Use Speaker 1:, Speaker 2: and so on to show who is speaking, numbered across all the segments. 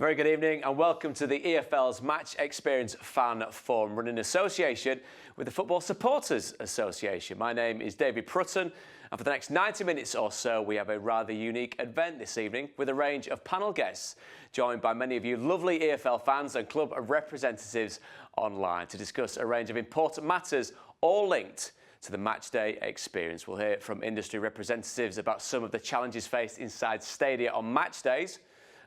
Speaker 1: very good evening and welcome to the EFL's Match Experience Fan Forum, run in association with the Football Supporters Association. My name is David Prutton, and for the next 90 minutes or so we have a rather unique event this evening with a range of panel guests, joined by many of you lovely EFL fans and club representatives online to discuss a range of important matters, all linked to the matchday experience. We'll hear from industry representatives about some of the challenges faced inside stadia on match days.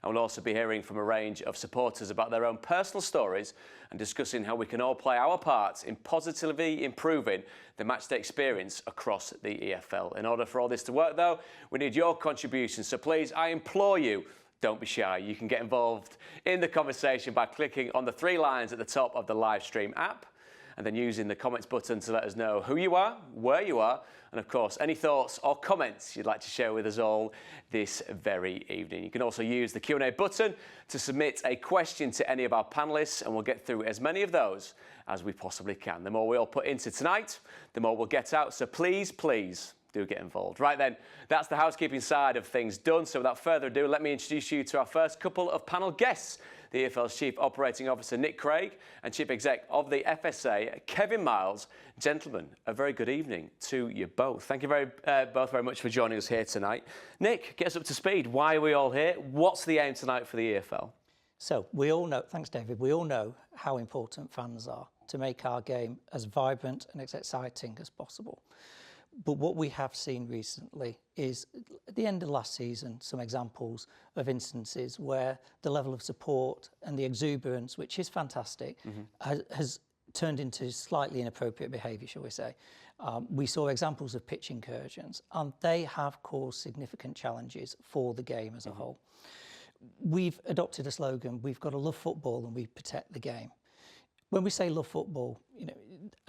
Speaker 1: And we'll also be hearing from a range of supporters about their own personal stories and discussing how we can all play our parts in positively improving the matchday experience across the EFL. In order for all this to work, though, we need your contributions. So please, I implore you, don't be shy. You can get involved in the conversation by clicking on the 3 lines at the top of the live stream app and then using the comments button to let us know who you are, where you are, and of course, any thoughts or comments you'd like to share with us all this very evening. You can also use the Q&A button to submit a question to any of our panellists, and we'll get through as many of those as we possibly can. The more we all put into tonight, the more we'll get out. So please, please do get involved. Right then, that's the housekeeping side of things done. So without further ado, let me introduce you to our first couple of panel guests. The EFL's Chief Operating Officer, Nick Craig, and Chief Exec of the FSA, Kevin Miles. Gentlemen, a very good evening to you both. Thank you both very much for joining us here tonight. Nick, get us up to speed. Why are we all here? What's the aim tonight for the EFL?
Speaker 2: So we all know, thanks David, we all know how important fans are to make our game as vibrant and as exciting as possible. But what we have seen recently is, at the end of last season, some examples of instances where the level of support and the exuberance, which is fantastic, has turned into slightly inappropriate behaviour, shall we say. We saw examples of pitch incursions, and they have caused significant challenges for the game as a whole. We've adopted a slogan: we've got to love football and we protect the game. When we say love football, you know,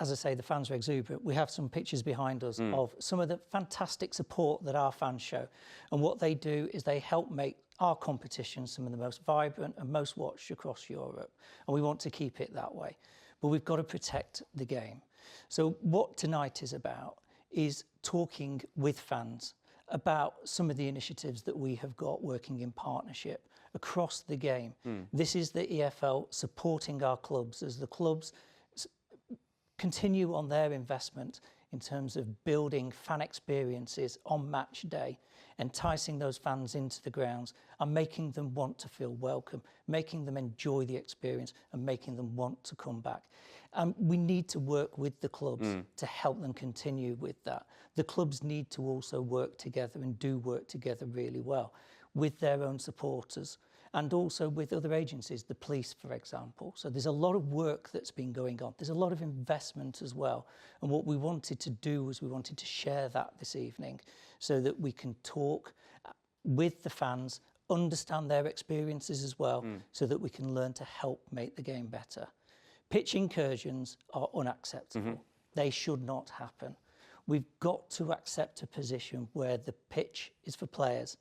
Speaker 2: as I say, the fans are exuberant. We have some pictures behind us of some of the fantastic support that our fans show. And what they do is they help make our competition some of the most vibrant and most watched across Europe. And we want to keep it that way. But we've got to protect the game. So what tonight is about is talking with fans about some of the initiatives that we have got working in partnership across the game. This is the EFL supporting our clubs as the clubs continue on their investment in terms of building fan experiences on match day, enticing those fans into the grounds and making them want to feel welcome, making them enjoy the experience and making them want to come back. We need to work with the clubs to help them continue with that. The clubs need to also work together and do work together really well with their own supporters and also with other agencies, the police, for example. So there's a lot of work that's been going on. There's a lot of investment as well. And what we wanted to do was we wanted to share that this evening so that we can talk with the fans, understand their experiences as well, so that we can learn to help make the game better. Pitch incursions are unacceptable. They should not happen. We've got to accept a position where the pitch is for players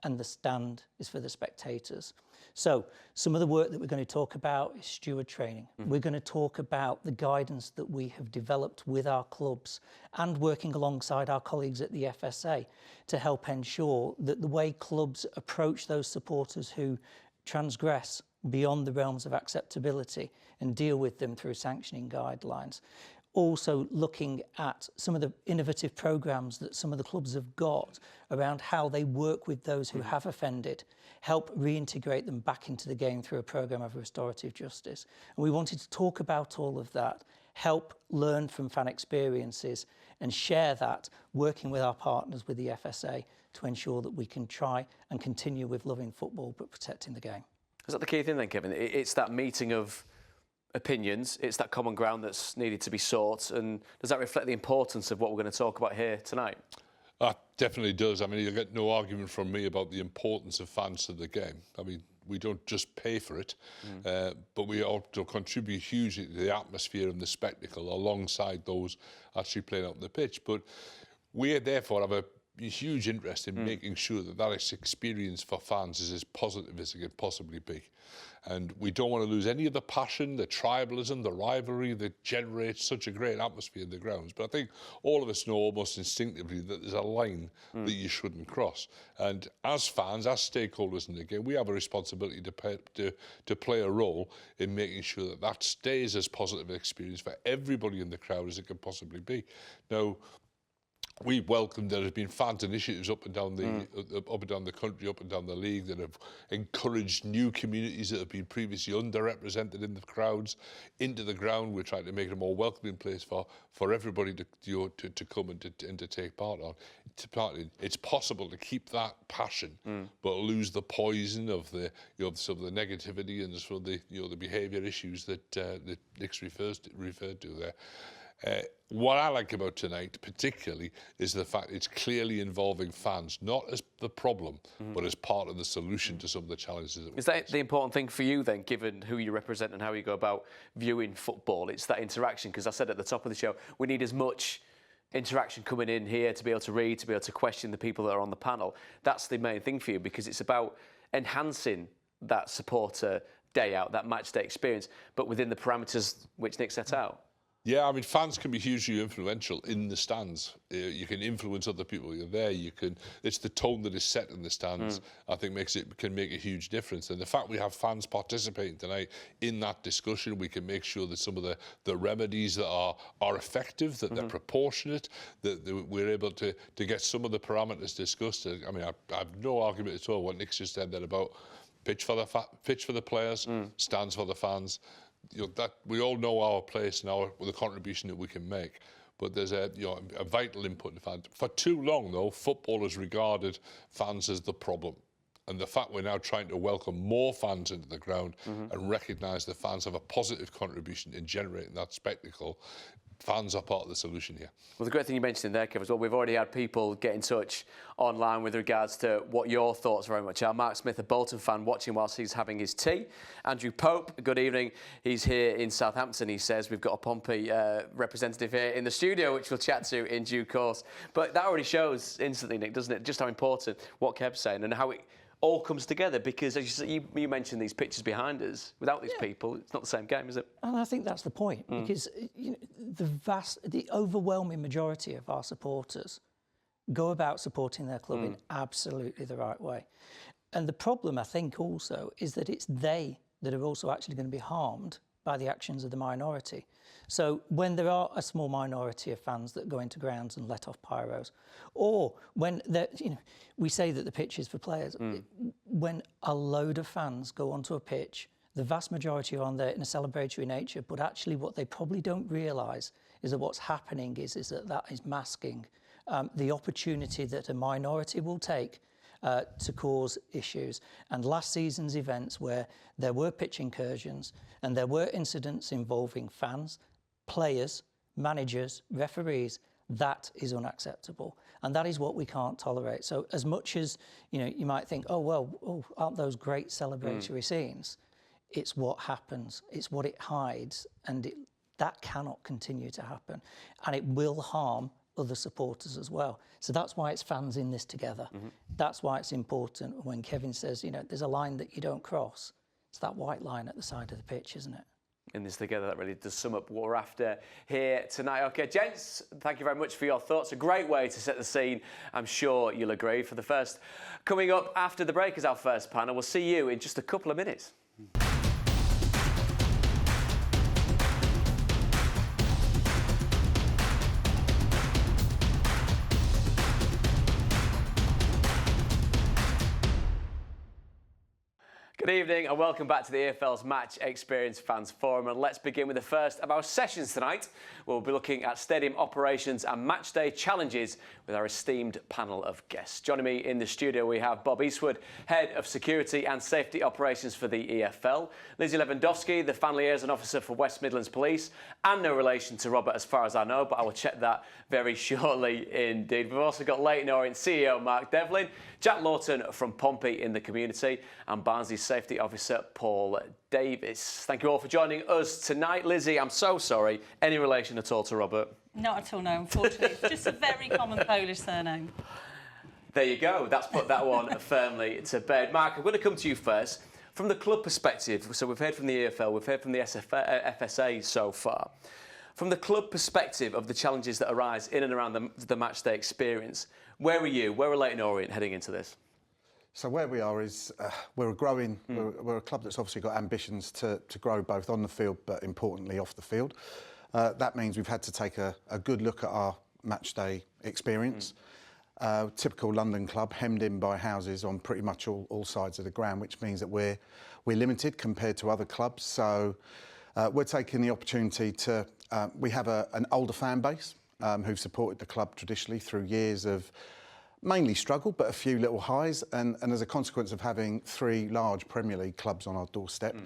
Speaker 2: and the stand is for the spectators. So some of the work that we're going to talk about is steward training. We're going to talk about the guidance that we have developed with our clubs and working alongside our colleagues at the FSA to help ensure that the way clubs approach those supporters who transgress beyond the realms of acceptability and deal with them through sanctioning guidelines. Also looking at some of the innovative programmes that some of the clubs have got around how they work with those who have offended, help reintegrate them back into the game through a programme of restorative justice. And we wanted to talk about all of that, help learn from fan experiences and share that, working with our partners with the FSA to ensure that we can try and continue with loving football but protecting the game.
Speaker 1: Is that the key thing then, Kevin? It's that meeting of opinions, it's that common ground that's needed to be sought, and does that reflect the importance of what we're going to talk about here tonight?
Speaker 3: That definitely does. I mean, you'll get no argument from me about the importance of fans to the game. I mean, we don't just pay for it, but we also contribute hugely to the atmosphere and the spectacle alongside those actually playing out on the pitch. But we therefore have a a huge interest in making sure that that experience for fans is as positive as it can possibly be. And we don't want to lose any of the passion, the tribalism, the rivalry that generates such a great atmosphere in the grounds. But I think all of us know almost instinctively that there's a line that you shouldn't cross. And as fans, as stakeholders in the game, we have a responsibility to play a role in making sure that that stays as positive an experience for everybody in the crowd as it can possibly be. Now, we welcome there have been fans initiatives up and down the country, up and down the league that have encouraged new communities that have been previously underrepresented in the crowds into the ground. We're trying to make it a more welcoming place for everybody to come and to take part on. It's possible to keep that passion, but lose the poison of the some of the negativity and sort of the behaviour issues that Nick's referred to there. What I like about tonight particularly is the fact it's clearly involving fans, not as the problem, but as part of the solution to some of the challenges that we face.
Speaker 1: Is that the important thing for you then, given who you represent and how you go about viewing football? It's that interaction, because I said at the top of the show, we need as much interaction coming in here to be able to read, to be able to question the people that are on the panel. That's the main thing for you, because it's about enhancing that supporter day out, that match day experience, but within the parameters which Nick set out.
Speaker 3: Yeah, I mean, fans can be hugely influential in the stands. You can influence other people. You're there. It's the tone that is set in the stands. I think can make a huge difference. And the fact we have fans participating tonight in that discussion, we can make sure that some of the remedies that are effective, that they're proportionate, that we're able to get some of the parameters discussed. I mean, I have no argument at all what Nick's just said there about pitch for the players, stands for the fans. That we all know our place and the contribution that we can make, but there's a vital input in fans. For too long, though, football has regarded fans as the problem, and the fact we're now trying to welcome more fans into the ground and recognise that fans have a positive contribution in generating that spectacle. Fans are part of the solution here. Well,
Speaker 1: the great thing you mentioned there, Kev, as well, we've already had people get in touch online with regards to what your thoughts very much are. Mark Smith, a Bolton fan, watching whilst he's having his tea. Andrew Pope, good evening. He's here in Southampton. He says we've got a Pompey representative here in the studio, which we'll chat to in due course. But that already shows instantly, Nick, doesn't it, just how important what Kev's saying and how it all comes together, because as you mentioned these pictures behind us, without these people, it's not the same game, is it?
Speaker 2: And I think that's the point, because the overwhelming majority of our supporters go about supporting their club in absolutely the right way. And the problem, I think, also, is that it's they that are also actually going to be harmed by the actions of the minority. So when there are a small minority of fans that go into grounds and let off pyros, or when we say that the pitch is for players, when a load of fans go onto a pitch, the vast majority are on there in a celebratory nature, but actually what they probably don't realise is that what's happening is that is masking the opportunity that a minority will take to cause issues. And last season's events, where there were pitch incursions and there were incidents involving fans, players, managers, referees, that is unacceptable. And that is what we can't tolerate. So as much as you might think, aren't those great celebratory scenes? It's what happens. It's what it hides. And that cannot continue to happen. And it will harm other supporters as well. So that's why it's fans in this together. That's why it's important when Kevin says, there's a line that you don't cross. It's that white line at the side of the pitch, isn't it?
Speaker 1: In this together, that really does sum up what we're after here tonight. OK, gents, thank you very much for your thoughts. A great way to set the scene. I'm sure you'll agree. For the first, coming up after the break is our first panel. We'll see you in just a couple of minutes. Good evening and welcome back to the EFL's Match Experience Fans Forum, and let's begin with the first of our sessions tonight. We'll be looking at stadium operations and match day challenges with our esteemed panel of guests. Joining me in the studio we have Bob Eastwood, Head of Security and Safety Operations for the EFL, Lizzie Lewandowski, the Fan Liaison Officer for West Midlands Police, and no relation to Robert as far as I know, but I will check that very shortly indeed. We've also got Leighton Orient CEO Mark Devlin, Jack Lawton from Pompey in the community, and Barnsley Safety Officer Paul Davis. Thank you all for joining us tonight. Lizzie, I'm so sorry. Any relation at all to Robert?
Speaker 4: Not at all, no, unfortunately. It's just a very common Polish surname.
Speaker 1: There you go. That's put that one firmly to bed. Mark, I'm going to come to you first. From the club perspective, so we've heard from the EFL, we've heard from the FSA so far. From the club perspective of the challenges that arise in and around the match day experience, where are you? Where are Leyton Orient heading into this?
Speaker 4: So where we are is we're a club that's obviously got ambitions to grow both on the field but importantly off the field. That means we've had to take a good look at our match day experience. Typical London club, hemmed in by houses on pretty much all sides of the ground, which means that we're limited compared to other clubs. So we're taking the opportunity to, we have an older fan base who've supported the club traditionally through years of mainly struggle, but a few little highs. And as a consequence of having 3 large Premier League clubs on our doorstep,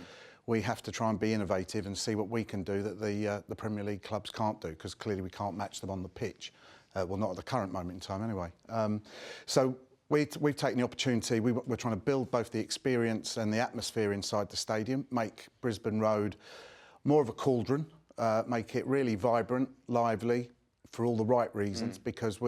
Speaker 4: we have to try and be innovative and see what we can do that the Premier League clubs can't do, because clearly we can't match them on the pitch. Well, not at the current moment in time anyway. So we've taken the opportunity, we're trying to build both the experience and the atmosphere inside the stadium, make Brisbane Road more of a cauldron, make it really vibrant, lively, for all the right reasons, because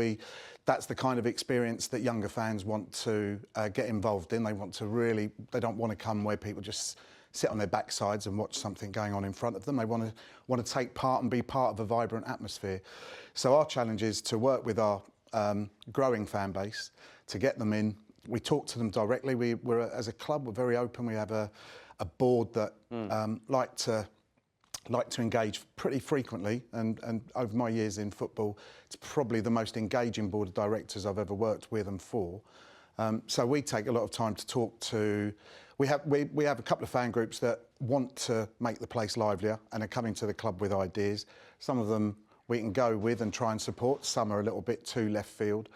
Speaker 4: that's the kind of experience that younger fans want to get involved in. They don't want to come where people just sit on their backsides and watch something going on in front of them. They want to take part and be part of a vibrant atmosphere. So our challenge is to work with our growing fan base, to get them in. We talk to them directly. We're as a club, we're very open. We have a board that like to engage pretty frequently, and over my years in football, it's probably the most engaging board of directors I've ever worked with and for. So we take a lot of time to talk to. We have a couple of fan groups that want to make the place livelier and are coming to the club with ideas. Some of them we can go with and try and support. Some are a little bit too left field.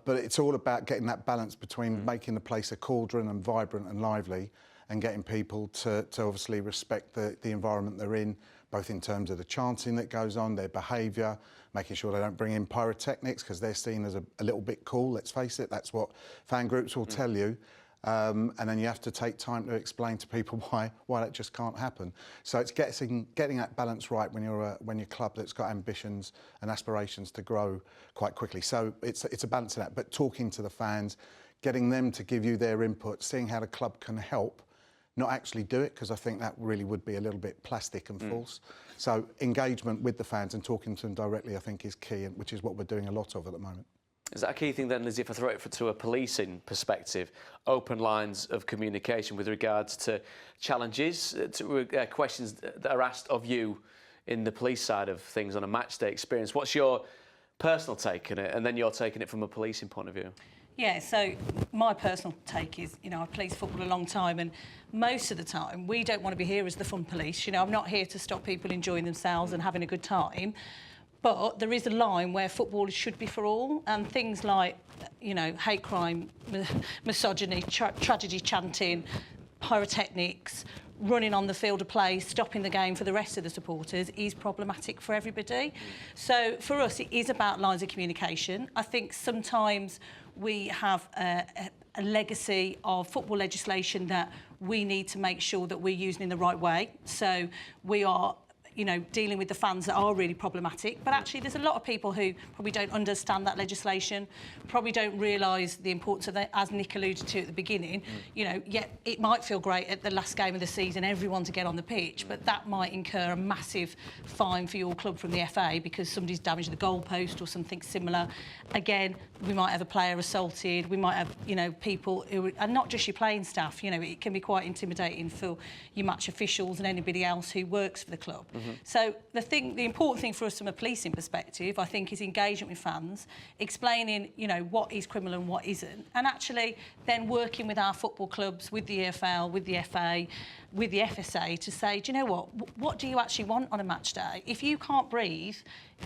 Speaker 4: But it's all about getting that balance between making the place a cauldron and vibrant and lively, and getting people to obviously respect the environment they're in, both in terms of the chanting that goes on, their behaviour, making sure they don't bring in pyrotechnics because they're seen as a little bit cool, let's face it. That's what fan groups will tell you. And then you have to take time to explain to people why that just can't happen. So it's getting that balance right when you're a club that's got ambitions and aspirations to grow quite quickly. So it's a balance of that, but talking to the fans, getting them to give you their input, seeing how the club can help, not actually do it, because I think that really would be a little bit plastic and false. So engagement with the fans and talking to them directly, I think, is key, which is what we're doing a lot of at the moment.
Speaker 1: Is that a key thing then, Lizzie, if I throw it to a policing perspective, open lines of communication with regards to challenges, to questions that are asked of you in the police side of things on a match day experience? What's your personal take on it, and then you're taking it from a policing point of view?
Speaker 5: Yeah, so my personal take is, I've played football a long time, and most of the time we don't want to be here as the fun police. I'm not here to stop people enjoying themselves and having a good time. But there is a line where football should be for all, and things like, hate crime, misogyny, tragedy chanting, pyrotechnics, running on the field of play, stopping the game for the rest of the supporters is problematic for everybody. So for us, it is about lines of communication. I think sometimes we have a legacy of football legislation that we need to make sure that we're using in the right way. So we are dealing with the fans that are really problematic. But actually, there's a lot of people who probably don't understand that legislation, probably don't realise the importance of that, as Nick alluded to at the beginning. Yet it might feel great at the last game of the season, everyone to get on the pitch, but that might incur a massive fine for your club from the FA because somebody's damaged the goalpost or something similar. Again, we might have a player assaulted, we might have, people who, and not just your playing staff, it can be quite intimidating for your match officials and anybody else who works for the club. So the important thing for us from a policing perspective, I think, is engagement with fans, explaining, what is criminal and what isn't, and actually then working with our football clubs, with the EFL, with the FA, with the FSA to say, do you know what do you actually want on a match day? If you can't breathe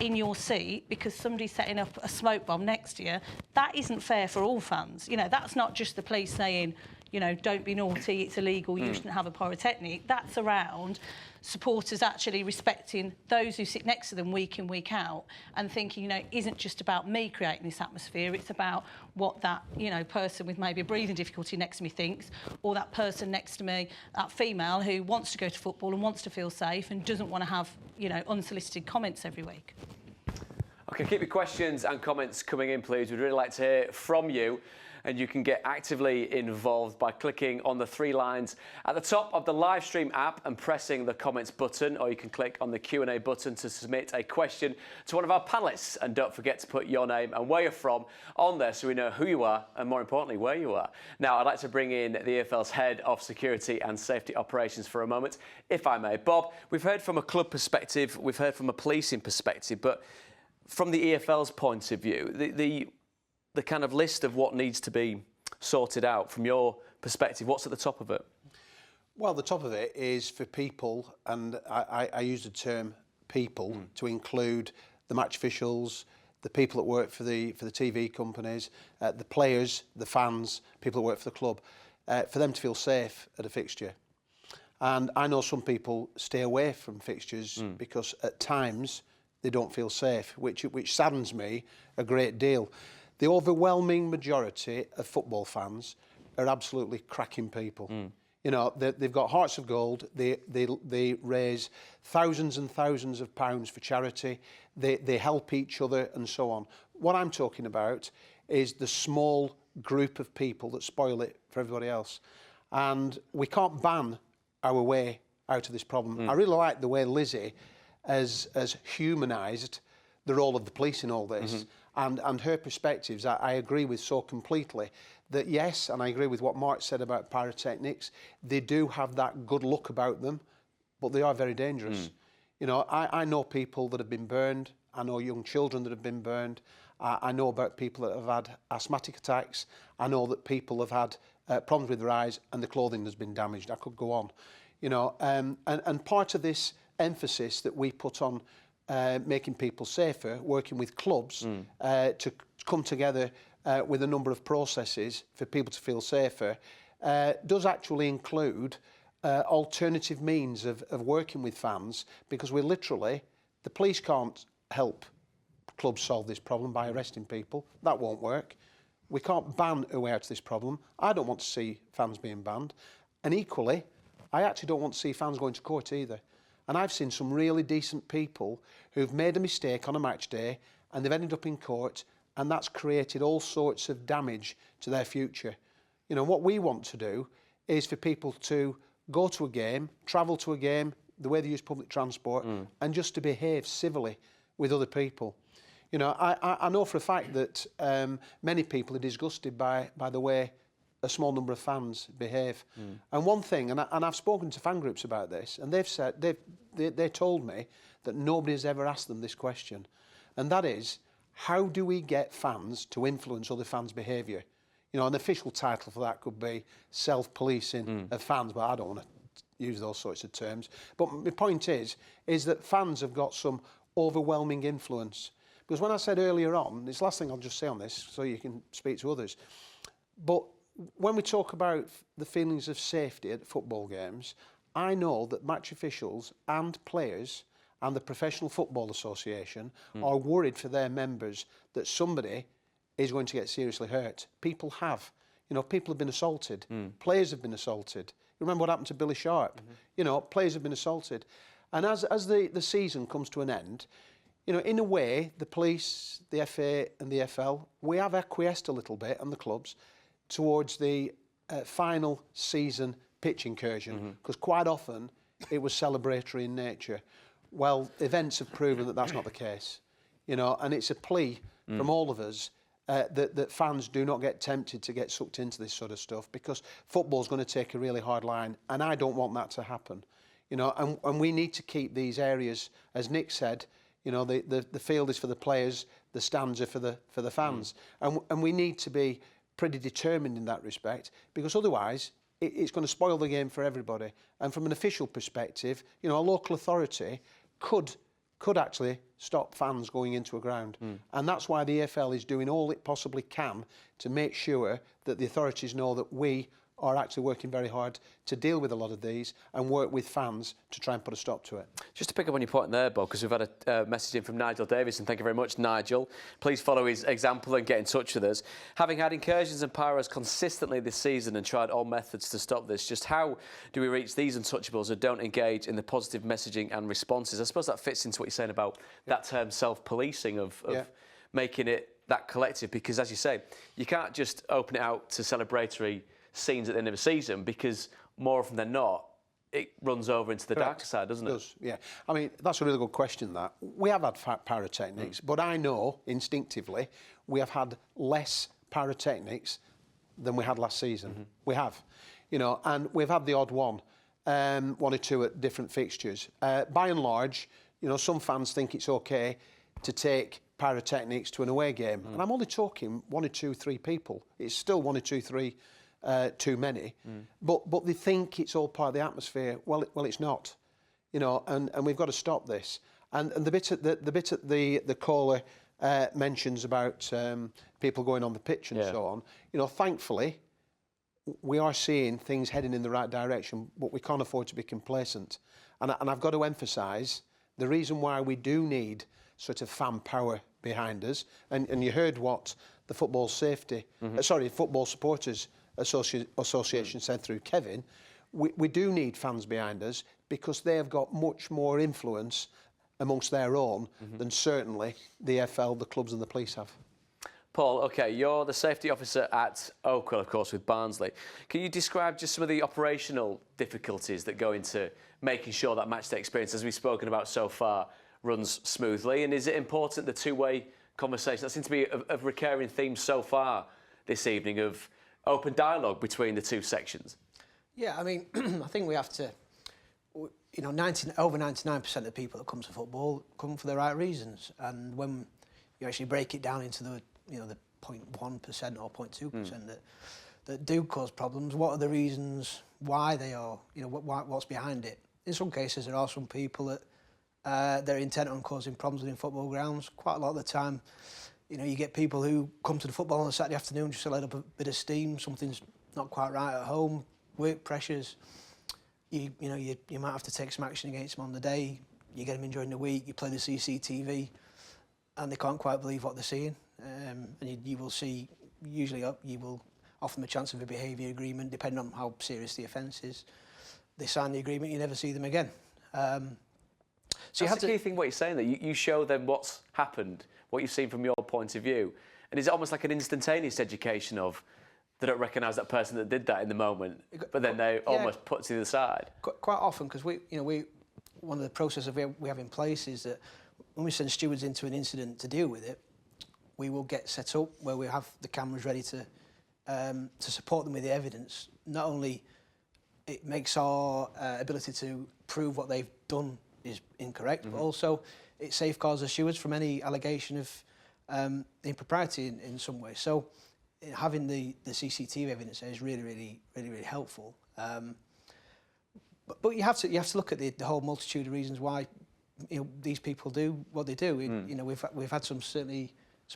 Speaker 5: in your seat because somebody's setting up a smoke bomb next to you, that isn't fair for all fans. That's not just the police saying, don't be naughty, it's illegal, you shouldn't have a pyrotechnic. That's around supporters actually respecting those who sit next to them week in, week out, and thinking, isn't just about me creating this atmosphere, it's about what that, person with maybe a breathing difficulty next to me thinks, or that person next to me, that female who wants to go to football and wants to feel safe and doesn't want to have, unsolicited comments every week.
Speaker 1: Okay, keep your questions and comments coming in, please. We'd really like to hear from you. And you can get actively involved by clicking on the 3 lines at the top of the live stream app and pressing the comments button, or you can click on the Q&A button to submit a question to one of our panellists. And don't forget to put your name and where you're from on there so we know who you are and, more importantly, where you are. Now, I'd like to bring in the EFL's Head of Security and Safety Operations for a moment, if I may. Bob, we've heard from a club perspective, we've heard from a policing perspective, but from the EFL's point of view, the kind of list of what needs to be sorted out from your perspective, what's at the top of it?
Speaker 6: Well, the top of it is for people, and I use the term people to include the match officials, the people that work for the TV companies, the players, the fans, people that work for the club, for them to feel safe at a fixture. And I know some people stay away from fixtures because at times they don't feel safe, which saddens me a great deal. The overwhelming majority of football fans are absolutely cracking people. You know, they've got hearts of gold. They raise thousands and thousands of pounds for charity. They help each other and so on. What I'm talking about is the small group of people that spoil it for everybody else. And we can't ban our way out of this problem. I really like the way Lizzie has humanised the role of the police in all this. And her perspectives, I agree with so completely that yes, and I agree with what Mark said about pyrotechnics, they do have that good look about them, but they are very dangerous. You know, I know people that have been burned, I know young children that have been burned, I know about people that have had asthmatic attacks, I know that people have had problems with their eyes and the clothing has been damaged. I could go on. You know, and part of this emphasis that we put on making people safer, working with clubs to come together with a number of processes for people to feel safer, does actually include alternative means of working with fans, because we're literally, the police can't help clubs solve this problem by arresting people. That won't work. We can't ban a way out of this problem. I don't want to see fans being banned. And equally, I actually don't want to see fans going to court either. And I've seen some really decent people who've made a mistake on a match day and they've ended up in court, and that's created all sorts of damage to their future. You know, what we want to do is for people to go to a game, travel to a game, the way they use public transport, and just to behave civilly with other people. You know, I know for a fact that many people are disgusted by the way a small number of fans behave. And one thing, and I've spoken to fan groups about this, and they've said, they told me that nobody has ever asked them this question. And that is, how do we get fans to influence other fans' behaviour? You know, an official title for that could be self-policing of fans, but I don't want to use those sorts of terms. But my point is that fans have got some overwhelming influence. Because when I said earlier on, this last thing I'll just say on this, so you can speak to others, but when we talk about the feelings of safety at football games, I know that match officials and players and the Professional Football Association are worried for their members that somebody is going to get seriously hurt. People have. You know, people have been assaulted. Players have been assaulted. You remember what happened to Billy Sharp? You know, players have been assaulted. And as the season comes to an end, you know, in a way, the police, the FA and the EFL, we have acquiesced a little bit, and the clubs, towards the final season pitch incursion, because quite often it was celebratory in nature. Well, events have proven that that's not the case, you know, and it's a plea from all of us that fans do not get tempted to get sucked into this sort of stuff, because football's going to take a really hard line, and I don't want that to happen, you know, and we need to keep these areas, as Nick said, you know, the field is for the players, the stands are for the fans, and we need to be pretty determined in that respect, because otherwise it's going to spoil the game for everybody. And from an official perspective, you know, a local authority could actually stop fans going into a ground. And that's why the EFL is doing all it possibly can to make sure that the authorities know that we are actually working very hard to deal with a lot of these and work with fans to try and put a stop to it.
Speaker 1: Just to pick up on your point there, Bob, because we've had a message in from Nigel Davis, and thank you very much, Nigel. Please follow his example and get in touch with us. Having had incursions and pyros consistently this season and tried all methods to stop this, just how do we reach these untouchables who don't engage in the positive messaging and responses? I suppose that fits into what you're saying about that term self-policing of making it that collective, because as you say, you can't just open it out to celebratory scenes at the end of a season, because more often than not, it runs over into the darker side, doesn't it? It
Speaker 6: does, yeah. I mean, that's a really good question, that. We have had pyrotechnics, but I know instinctively we have had less pyrotechnics than we had last season. We have, you know, and we've had the odd one or two at different fixtures. By and large, you know, some fans think it's okay to take pyrotechnics to an away game, and I'm only talking 1 or 2, 3 people. It's still 1 or 2, 3 too many, but they think it's all part of the atmosphere. Well, it's not, you know, and we've got to stop this. And the bit at the caller mentions about people going on the pitch and so on. You know, thankfully, we are seeing things heading in the right direction, but we can't afford to be complacent. And I've got to emphasise the reason why we do need sort of fan power behind us. And you heard what the football supporters Association said through Kevin. We do need fans behind us because they have got much more influence amongst their own than certainly the EFL, the clubs and the police have.
Speaker 1: Paul, OK, you're the safety officer at Oakwell, of course, with Barnsley. Can you describe just some of the operational difficulties that go into making sure that matchday experience, as we've spoken about so far, runs smoothly? And is it important, the two-way conversation? That seems to be a recurring theme so far this evening, of open dialogue between the two sections.
Speaker 7: Yeah, I mean, I think we have to, you know, over 99% of the people that come to football come for the right reasons. And when you actually break it down into the, you know, the 0.1% or 0.2% that do cause problems, what are the reasons why they are, you know, what's behind it? In some cases, there are some people that they're intent on causing problems within football grounds. Quite a lot of the time, you know, you get people who come to the football on a Saturday afternoon just to let up a bit of steam. Something's not quite right at home, work pressures. You might have to take some action against them on the day. You get them in during the week. You play the CCTV, and they can't quite believe what they're seeing. And you will see, usually, you will offer them a chance of a behaviour agreement, depending on how serious the offence is. They sign the agreement, you never see them again.
Speaker 1: So that's the key thing, what you're saying, that you show them what's happened, what you've seen from your point of view. And is it almost like an instantaneous education of, they don't recognise that person that did that in the moment, but then they almost put to the side?
Speaker 7: Quite often, because one of the processes we have in place is that when we send stewards into an incident to deal with it, we will get set up where we have the cameras ready to support them with the evidence. Not only it makes our ability to prove what they've done is incorrect, but also it safeguards the stewards from any allegation of impropriety in some way. So having the CCTV evidence there is really helpful. But you have to look at the whole multitude of reasons why, you know, these people do what they do. You know, we've had some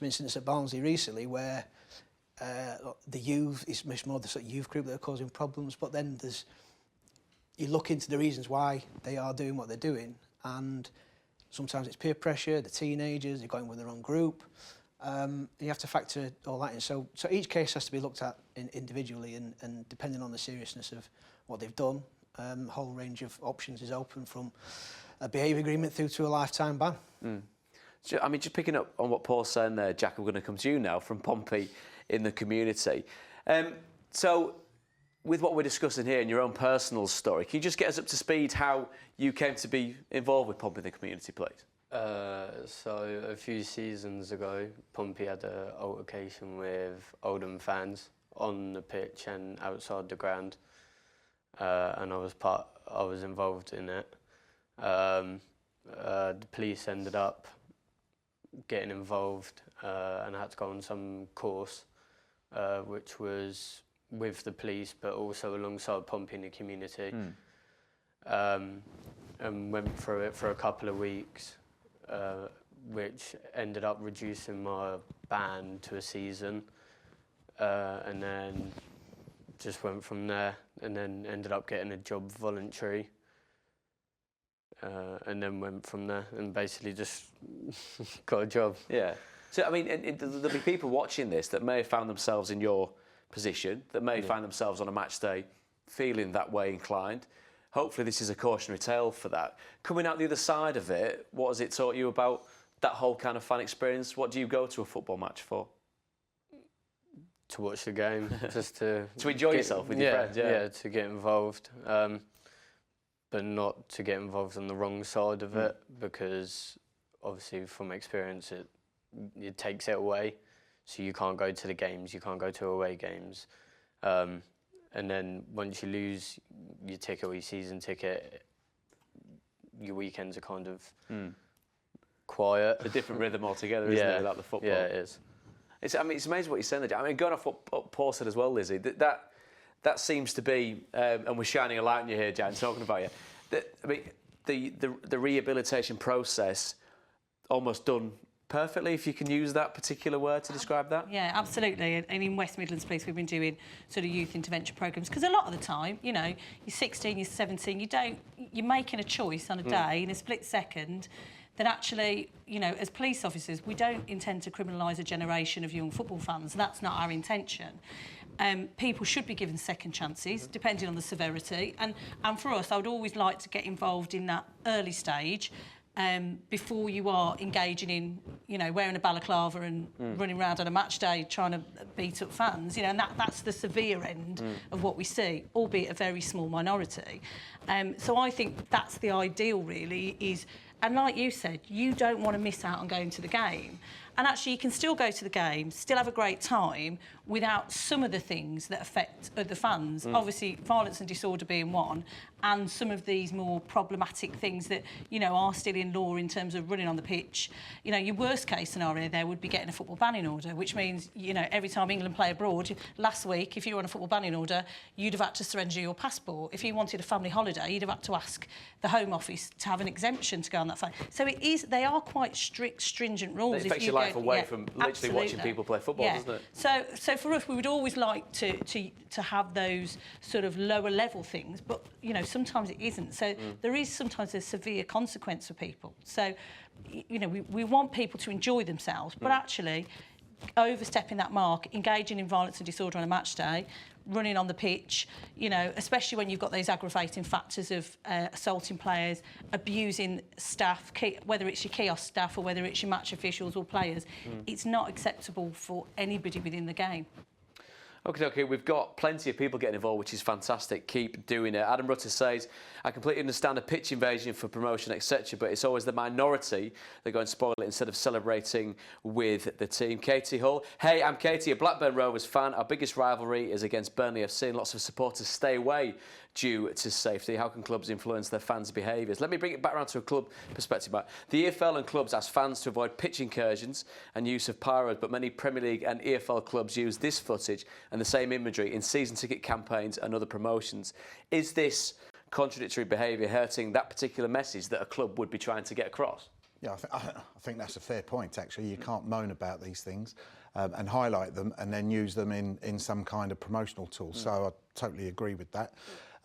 Speaker 7: incidents at Barnsley recently where the youth, it's much more the sort of youth group that are causing problems, but then you look into the reasons why they are doing what they're doing, and sometimes it's peer pressure, the teenagers, they're going with the wrong group. You have to factor all that in. So each case has to be looked at individually, and depending on the seriousness of what they've done, a whole range of options is open, from a behaviour agreement through to a lifetime ban.
Speaker 1: I mean, just picking up on what Paul's saying there, Jack, I'm going to come to you now from Pompey in the community. So with what we're discussing here and your own personal story, can you just get us up to speed how you came to be involved with Pompey in the community, please?
Speaker 8: So a few seasons ago, Pompey had an altercation with Oldham fans on the pitch and outside the ground, and I was involved in it. The police ended up getting involved and I had to go on some course, which was with the police, but also alongside Pompey in the community, and went through it for a couple of weeks, which ended up reducing my ban to a season, and then just went from there, and then ended up getting a job voluntary, and then went from there and basically just got a job.
Speaker 1: Yeah. So, I mean, there'll be people watching this that may have found themselves in your position, that may find themselves on a match day feeling that way inclined. Hopefully this is a cautionary tale for that. Coming out the other side of it, what has it taught you about that whole kind of fan experience? What do you go to a football match for?
Speaker 8: To watch the game, just to
Speaker 1: enjoy yourself with your friends.
Speaker 8: Yeah, to get involved, but not to get involved on the wrong side of it, because obviously from experience it takes it away. So you can't go to the games, you can't go to away games, and then once you lose your ticket or your season ticket, your weekends are kind of quiet.
Speaker 1: A different rhythm altogether, isn't it, without the football?
Speaker 8: Yeah, it is.
Speaker 1: It's amazing what you're saying there. I mean, going off what Paul said as well, Lizzie, that seems to be, and we're shining a light on you here, Jan, talking about you. I mean, the rehabilitation process almost done perfectly, if you can use that particular word to describe that.
Speaker 5: Yeah, absolutely. And in West Midlands Police, we've been doing sort of youth intervention programmes, because a lot of the time, you know, you're 16, you're 17, you're making a choice on a day in a split second. That actually, you know, as police officers, we don't intend to criminalise a generation of young football fans. That's not our intention. People should be given second chances, depending on the severity. And for us, I would always like to get involved in that early stage before you are engaging in, you know, wearing a balaclava and running around on a match day trying to beat up fans. You know, and that's the severe end of what we see, albeit a very small minority. So I think that's the ideal, really, is... And like you said, you don't want to miss out on going to the game. And actually, you can still go to the game, still have a great time, without some of the things that affect other fans. Obviously, violence and disorder being one, and some of these more problematic things that, you know, are still in law in terms of running on the pitch. You know, your worst case scenario there would be getting a football banning order, which means, you know, every time England play abroad, last week, if you were on a football banning order, you'd have had to surrender your passport. If you wanted a family holiday, you'd have had to ask the Home Office to have an exemption to go on that flight. So it is, they are quite strict, stringent rules.
Speaker 1: It takes your life away from literally watching people play football, doesn't it?
Speaker 5: So for us, we would always like to have those sort of lower level things, but, you know, sometimes it isn't. So there is sometimes a severe consequence for people. So, you know, we want people to enjoy themselves, but actually overstepping that mark, engaging in violence and disorder on a match day, running on the pitch, you know, especially when you've got those aggravating factors of assaulting players, abusing staff, whether it's your kiosk staff or whether it's your match officials or players, it's not acceptable for anybody within the game.
Speaker 1: Okay, we've got plenty of people getting involved, which is fantastic. Keep doing it. Adam Rutter says, I completely understand a pitch invasion for promotion, etc., but it's always the minority that go and spoil it instead of celebrating with the team. Katie Hull. Hey, I'm Katie, a Blackburn Rovers fan. Our biggest rivalry is against Burnley FC, and lots of supporters stay away due to safety. How can clubs influence their fans' behaviours? Let me bring it back around to a club perspective, Matt. The EFL and clubs ask fans to avoid pitch incursions and use of pyros, but many Premier League and EFL clubs use this footage and the same imagery in season ticket campaigns and other promotions. Is this contradictory behaviour hurting that particular message that a club would be trying to get across?
Speaker 4: Yeah, I think that's a fair point, actually. You can't moan about these things and highlight them and then use them in some kind of promotional tool. So I totally agree with that.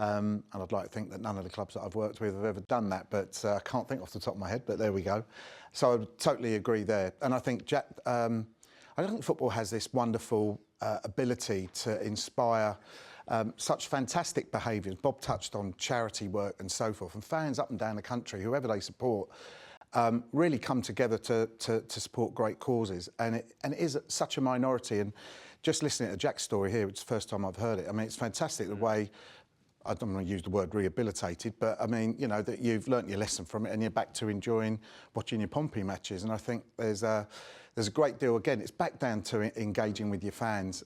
Speaker 4: And I'd like to think that none of the clubs that I've worked with have ever done that, but I can't think off the top of my head, but there we go. So I totally agree there. And I think, I don't think football has this wonderful ability to inspire such fantastic behaviours. Bob touched on charity work and so forth, and fans up and down the country, whoever they support, really come together to support great causes. And it is such a minority. And just listening to Jack's story here, it's the first time I've heard it. I mean, it's fantastic the way, I don't want to use the word rehabilitated, but I mean, you know, that you've learnt your lesson from it and you're back to enjoying watching your Pompey matches. And I think there's a great deal, again, it's back down to engaging with your fans.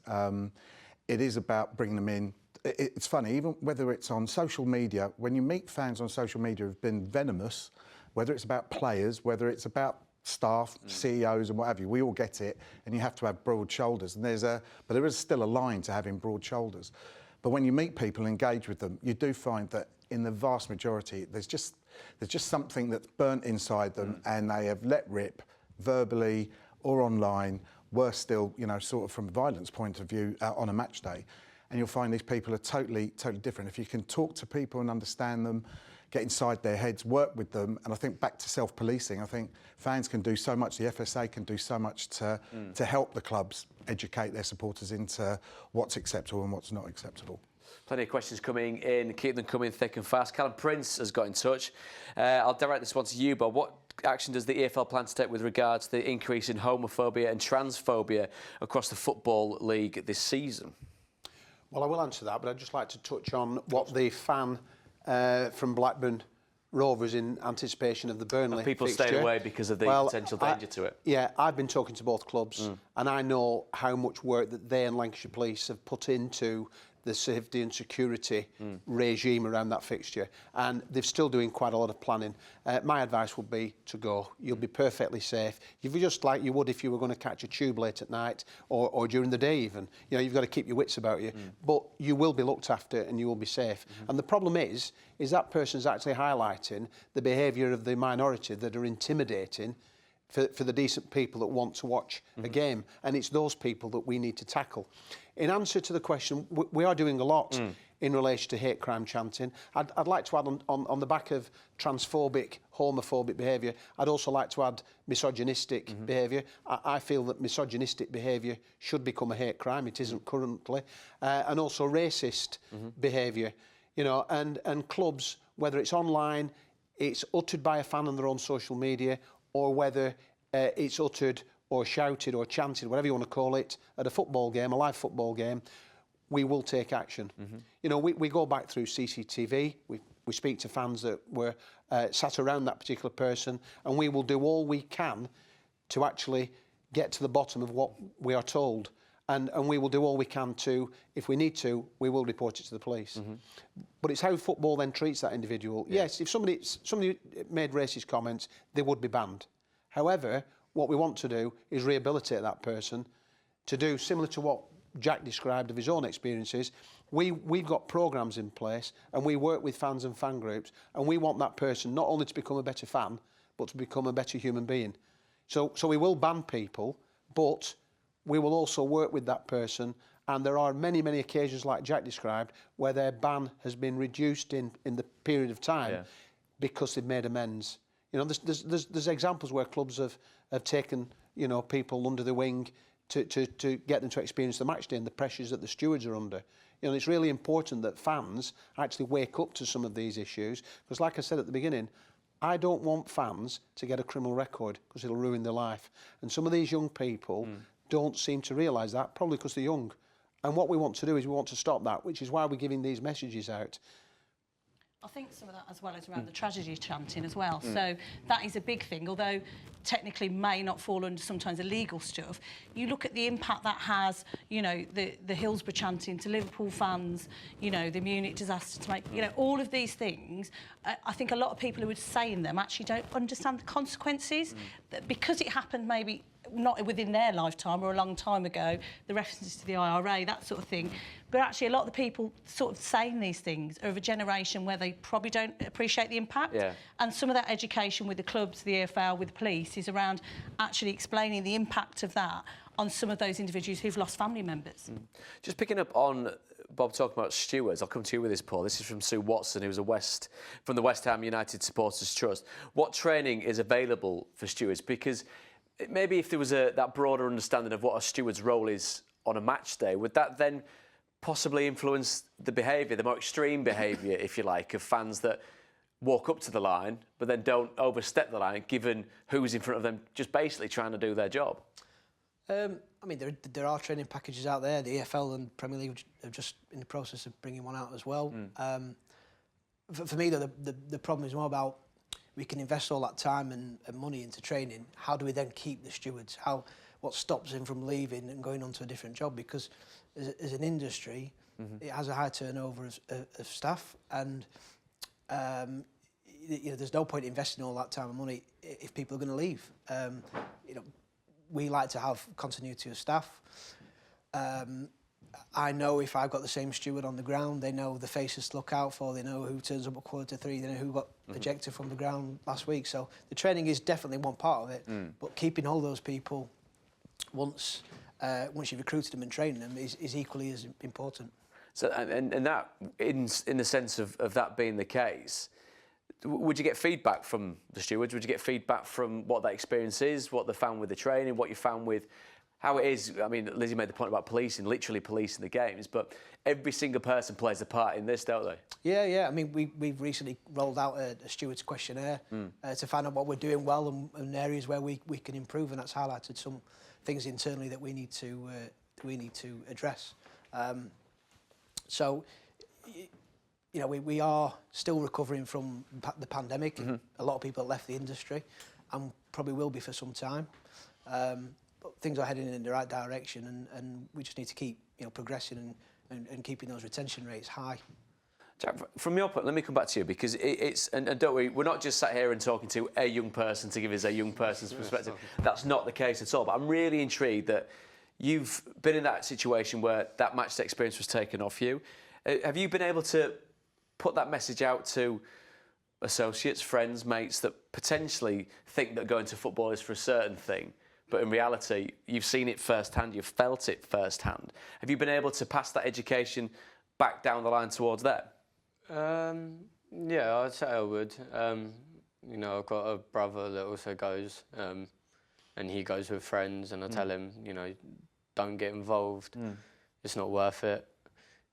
Speaker 4: It is about bringing them in. It's funny, even whether it's on social media, when you meet fans on social media who've been venomous, whether it's about players, whether it's about staff, CEOs and what have you, we all get it, and you have to have broad shoulders. And but there is still a line to having broad shoulders. But when you meet people, engage with them, you do find that in the vast majority, there's just something that's burnt inside them, and they have let rip verbally or online, worse still, you know, sort of from a violence point of view on a match day. and you'll find these people are totally different. If you can talk to people and understand them, get inside their heads, work with them, and I think back to self-policing, I think fans can do so much, the FSA can do so much to help the clubs educate their supporters into what's acceptable and what's not acceptable.
Speaker 1: Plenty of questions coming in, keep them coming thick and fast. Callum Prince has got in touch. I'll direct this one to you, Bob. What action does the EFL plan to take with regards to the increase in homophobia and transphobia across the Football League this season?
Speaker 6: Well, I will answer that, but I'd just like to touch on what the fan from Blackburn Rovers in anticipation of the Burnley
Speaker 1: Have people
Speaker 6: fixture.
Speaker 1: stayed away because of the potential danger to it?
Speaker 6: Yeah, I've been talking to both clubs and I know how much work that they and Lancashire Police have put into the safety and security regime around that fixture, and they're still doing quite a lot of planning. My advice would be to go. You'll be perfectly safe. You'll be just like you would if you were going to catch a tube late at night or during the day even. You know, you've got to keep your wits about you, but you will be looked after and you will be safe. And the problem is that person's actually highlighting the behaviour of the minority that are intimidating for the decent people that want to watch a game, and it's those people that we need to tackle. In answer to the question, we are doing a lot in relation to hate crime chanting. I'd like to add on the back of transphobic, homophobic behaviour, I'd also like to add misogynistic behaviour. I feel that misogynistic behaviour should become a hate crime. It isn't currently. And also racist behaviour. You know, and clubs, whether it's online, it's uttered by a fan on their own social media, or whether it's uttered or shouted or chanted, whatever you want to call it, at a football game, a live football game, we will take action. You know, we go back through CCTV, we speak to fans that were sat around that particular person, and we will do all we can to actually get to the bottom of what we are told. And we will do all we can to, if we need to, we will report it to the police. But it's how football then treats that individual. Yeah. Yes, if somebody made racist comments, they would be banned. However, what we want to do is rehabilitate that person to do similar to what Jack described of his own experiences. We've got programmes in place and we work with fans and fan groups, and we want that person not only to become a better fan, but to become a better human being. So we will ban people, but we will also work with that person, and there are many, many occasions, like Jack described, where their ban has been reduced in the period of time because they've made amends. You know, there's examples where clubs have taken, you know, people under the wing to get them to experience the match day and the pressures that the stewards are under. You know, it's really important that fans actually wake up to some of these issues, because like I said at the beginning, I don't want fans to get a criminal record because it'll ruin their life. And some of these young people don't seem to realise that, probably because they're young. And what we want to do is we want to stop that, which is why we're giving these messages out.
Speaker 5: I think some of that as well is around the tragedy chanting as well. So that is a big thing, although technically may not fall under sometimes illegal stuff. You look at the impact that has, you know, the Hillsborough chanting to Liverpool fans, you know, the Munich disaster to make, you know, all of these things. I think a lot of people who are saying them actually don't understand the consequences. That because it happened maybe not within their lifetime or a long time ago, the references to the IRA, that sort of thing. But actually a lot of the people sort of saying these things are of a generation where they probably don't appreciate the impact. And some of that education with the clubs, the EFL, with the police is around actually explaining the impact of that on some of those individuals who've lost family members.
Speaker 1: Just picking up on Bob talking about stewards, I'll come to you with this, Paul. This is from Sue Watson, who's from the West Ham United Supporters Trust. What training is available for stewards? Because maybe if there was that broader understanding of what a steward's role is on a match day, would that then possibly influence the behaviour, the more extreme behaviour, if you like, of fans that walk up to the line but then don't overstep the line, given who's in front of them just basically trying to do their job?
Speaker 7: I mean, there are training packages out there. The EFL and Premier League are just in the process of bringing one out as well. For me, though, the problem is more about we can invest all that time and money into training. How do we then keep the stewards? What stops them from leaving and going on to a different job? Because as an industry, it has a high turnover of staff, and you know, there's no point investing all that time and money if people are going to leave. You know, we like to have continuity of staff. I know if I've got the same steward on the ground, they know the faces to look out for, they know who turns up at 3:15, they know who got ejected from the ground last week. So the training is definitely one part of it, but keeping all those people once you've recruited them and trained them is equally as important.
Speaker 1: So, and that, in the sense of that being the case, would you get feedback from the stewards? Would you get feedback from what that experience is, what they found with the training, what you found with how it is? I mean, Lizzie made the point about policing, literally policing the games, but every single person plays a part in this, don't they?
Speaker 7: Yeah. I mean, we've recently rolled out a steward's questionnaire to find out what we're doing well and areas where we can improve, and that's highlighted some things internally that we need to address. So, you know, we are still recovering from the pandemic. A lot of people left the industry and probably will be for some time. But things are heading in the right direction, and we just need to keep, you know, progressing and keeping those retention rates high.
Speaker 1: Jack, from your point, let me come back to you, because it's and don't worry, we're not just sat here and talking to a young person to give us a young person's perspective. That's not the case at all. But I'm really intrigued that you've been in that situation where that match day experience was taken off you. Have you been able to put that message out to associates, friends, mates that potentially think that going to football is for a certain thing, but in reality, you've seen it firsthand, you've felt it firsthand? Have you been able to pass that education back down the line towards them?
Speaker 8: Yeah, I'd say I would. You know, I've got a brother that also goes, and he goes with friends, and I tell him, you know, don't get involved. It's not worth it,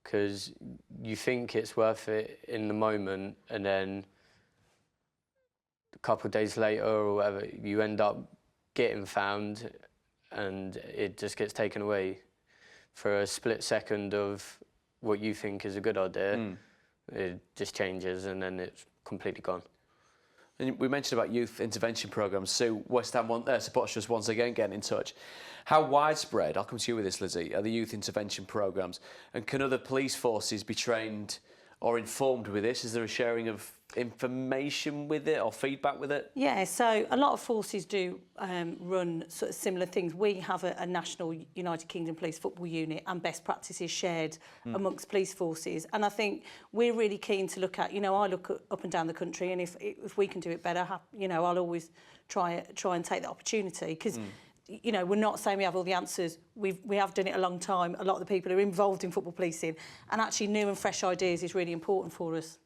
Speaker 8: because you think it's worth it in the moment, and then a couple of days later or whatever, you end up getting found, and it just gets taken away for a split second of what you think is a good idea. It just changes, and then it's completely gone.
Speaker 1: And we mentioned about youth intervention programmes. Sue, West Ham supporters just once again getting in touch. How widespread, I'll come to you with this, Lizzie, are the youth intervention programmes? And can other police forces be trained or informed with this? Is there a sharing of information with it or feedback with it?
Speaker 5: Yeah, so a lot of forces do run sort of similar things. We have a national United Kingdom Police football unit, and best practices shared amongst police forces. And I think we're really keen to look at, you know, I look up and down the country, and if we can do it better, you know, I'll always try and take the opportunity, because you know, we're not saying we have all the answers. We have done it a long time. A lot of the people are involved in football policing, and actually new and fresh ideas is really important for us.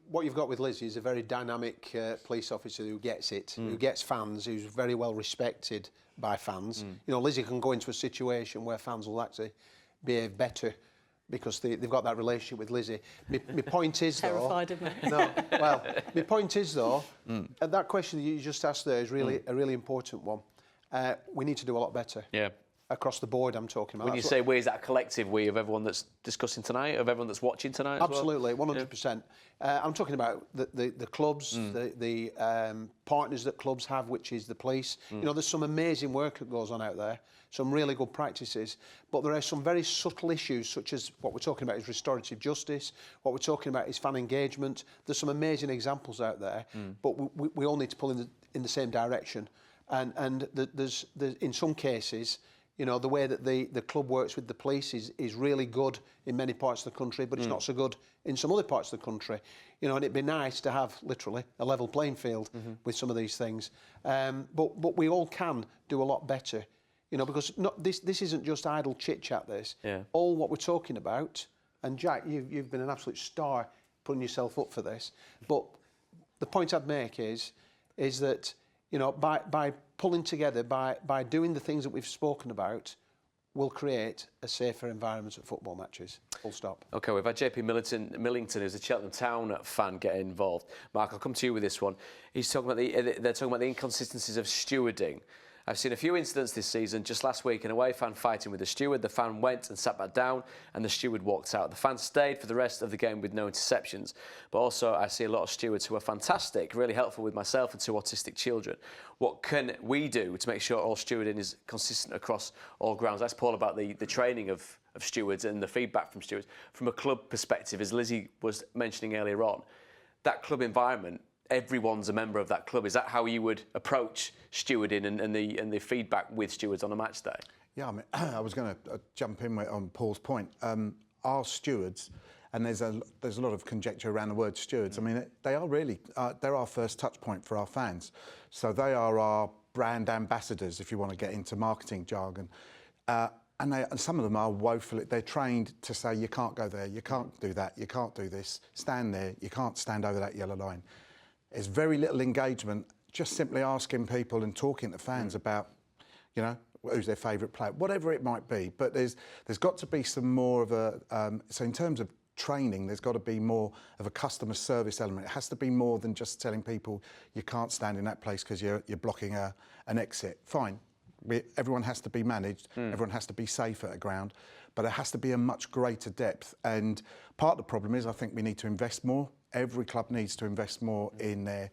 Speaker 6: What you've got with Lizzie is a very dynamic police officer who gets it, who gets fans, who's very well respected by fans. You know, Lizzie can go into a situation where fans will actually behave better because they've got that relationship with Lizzie. My point is, though...
Speaker 5: Terrified of me.
Speaker 6: No, well, my point is, though, that question that you just asked there is really a really important one. We need to do a lot better.
Speaker 1: Yeah.
Speaker 6: Across the board, I'm talking about.
Speaker 1: When you say we, is that a collective we of everyone that's discussing tonight, of everyone that's watching tonight?
Speaker 6: Absolutely,
Speaker 1: as well?
Speaker 6: 100%. I'm talking about the clubs, the partners that clubs have, which is the police. You know, there's some amazing work that goes on out there, some really good practices, but there are some very subtle issues, such as what we're talking about is restorative justice, what we're talking about is fan engagement. There's some amazing examples out there, but we all need to pull in the same direction. And there's in some cases, you know, the way that the club works with the police is really good in many parts of the country, but it's not so good in some other parts of the country. You know, and it'd be nice to have, literally, a level playing field with some of these things. But we all can do a lot better, you know, because this isn't just idle chit-chat, this. Yeah. All what we're talking about, and Jack, you've been an absolute star putting yourself up for this, but the point I'd make is that, you know, by pulling together, by doing the things that we've spoken about, will create a safer environment at football matches. Full stop.
Speaker 1: OK, we've had JP Millington, who's a Cheltenham Town fan, get involved. Mark, I'll come to you with this one. He's talking about they're talking about the inconsistencies of stewarding. I've seen a few incidents this season. Just last week, an away fan fighting with the steward. The fan went and sat back down, and the steward walked out. The fan stayed for the rest of the game with no interceptions. But also, I see a lot of stewards who are fantastic, really helpful with myself and two autistic children. What can we do to make sure all stewarding is consistent across all grounds? That's Paul about the training of stewards and the feedback from stewards. From a club perspective, as Lizzie was mentioning earlier on, that club environment, everyone's a member of that club. Is that how you would approach stewarding and the feedback with stewards on a match day?
Speaker 4: Yeah, I mean, I was going to jump in on Paul's point. Our stewards, and there's a lot of conjecture around the word stewards. I mean, they are really they're our first touch point for our fans. So they are our brand ambassadors, if you want to get into marketing jargon. and some of them are woefully, they're trained to say, you can't go there, you can't do that, you can't do this, stand there, you can't stand over that yellow line. There's very little engagement, just simply asking people and talking to fans about, you know, who's their favourite player, whatever it might be. But there's got to be some more of a, so in terms of training, there's got to be more of a customer service element. It has to be more than just telling people you can't stand in that place because you're blocking an exit. Fine. Everyone has to be managed, everyone has to be safe at a ground, but it has to be a much greater depth. And part of the problem is I think we need to invest more. Every club needs to invest more in the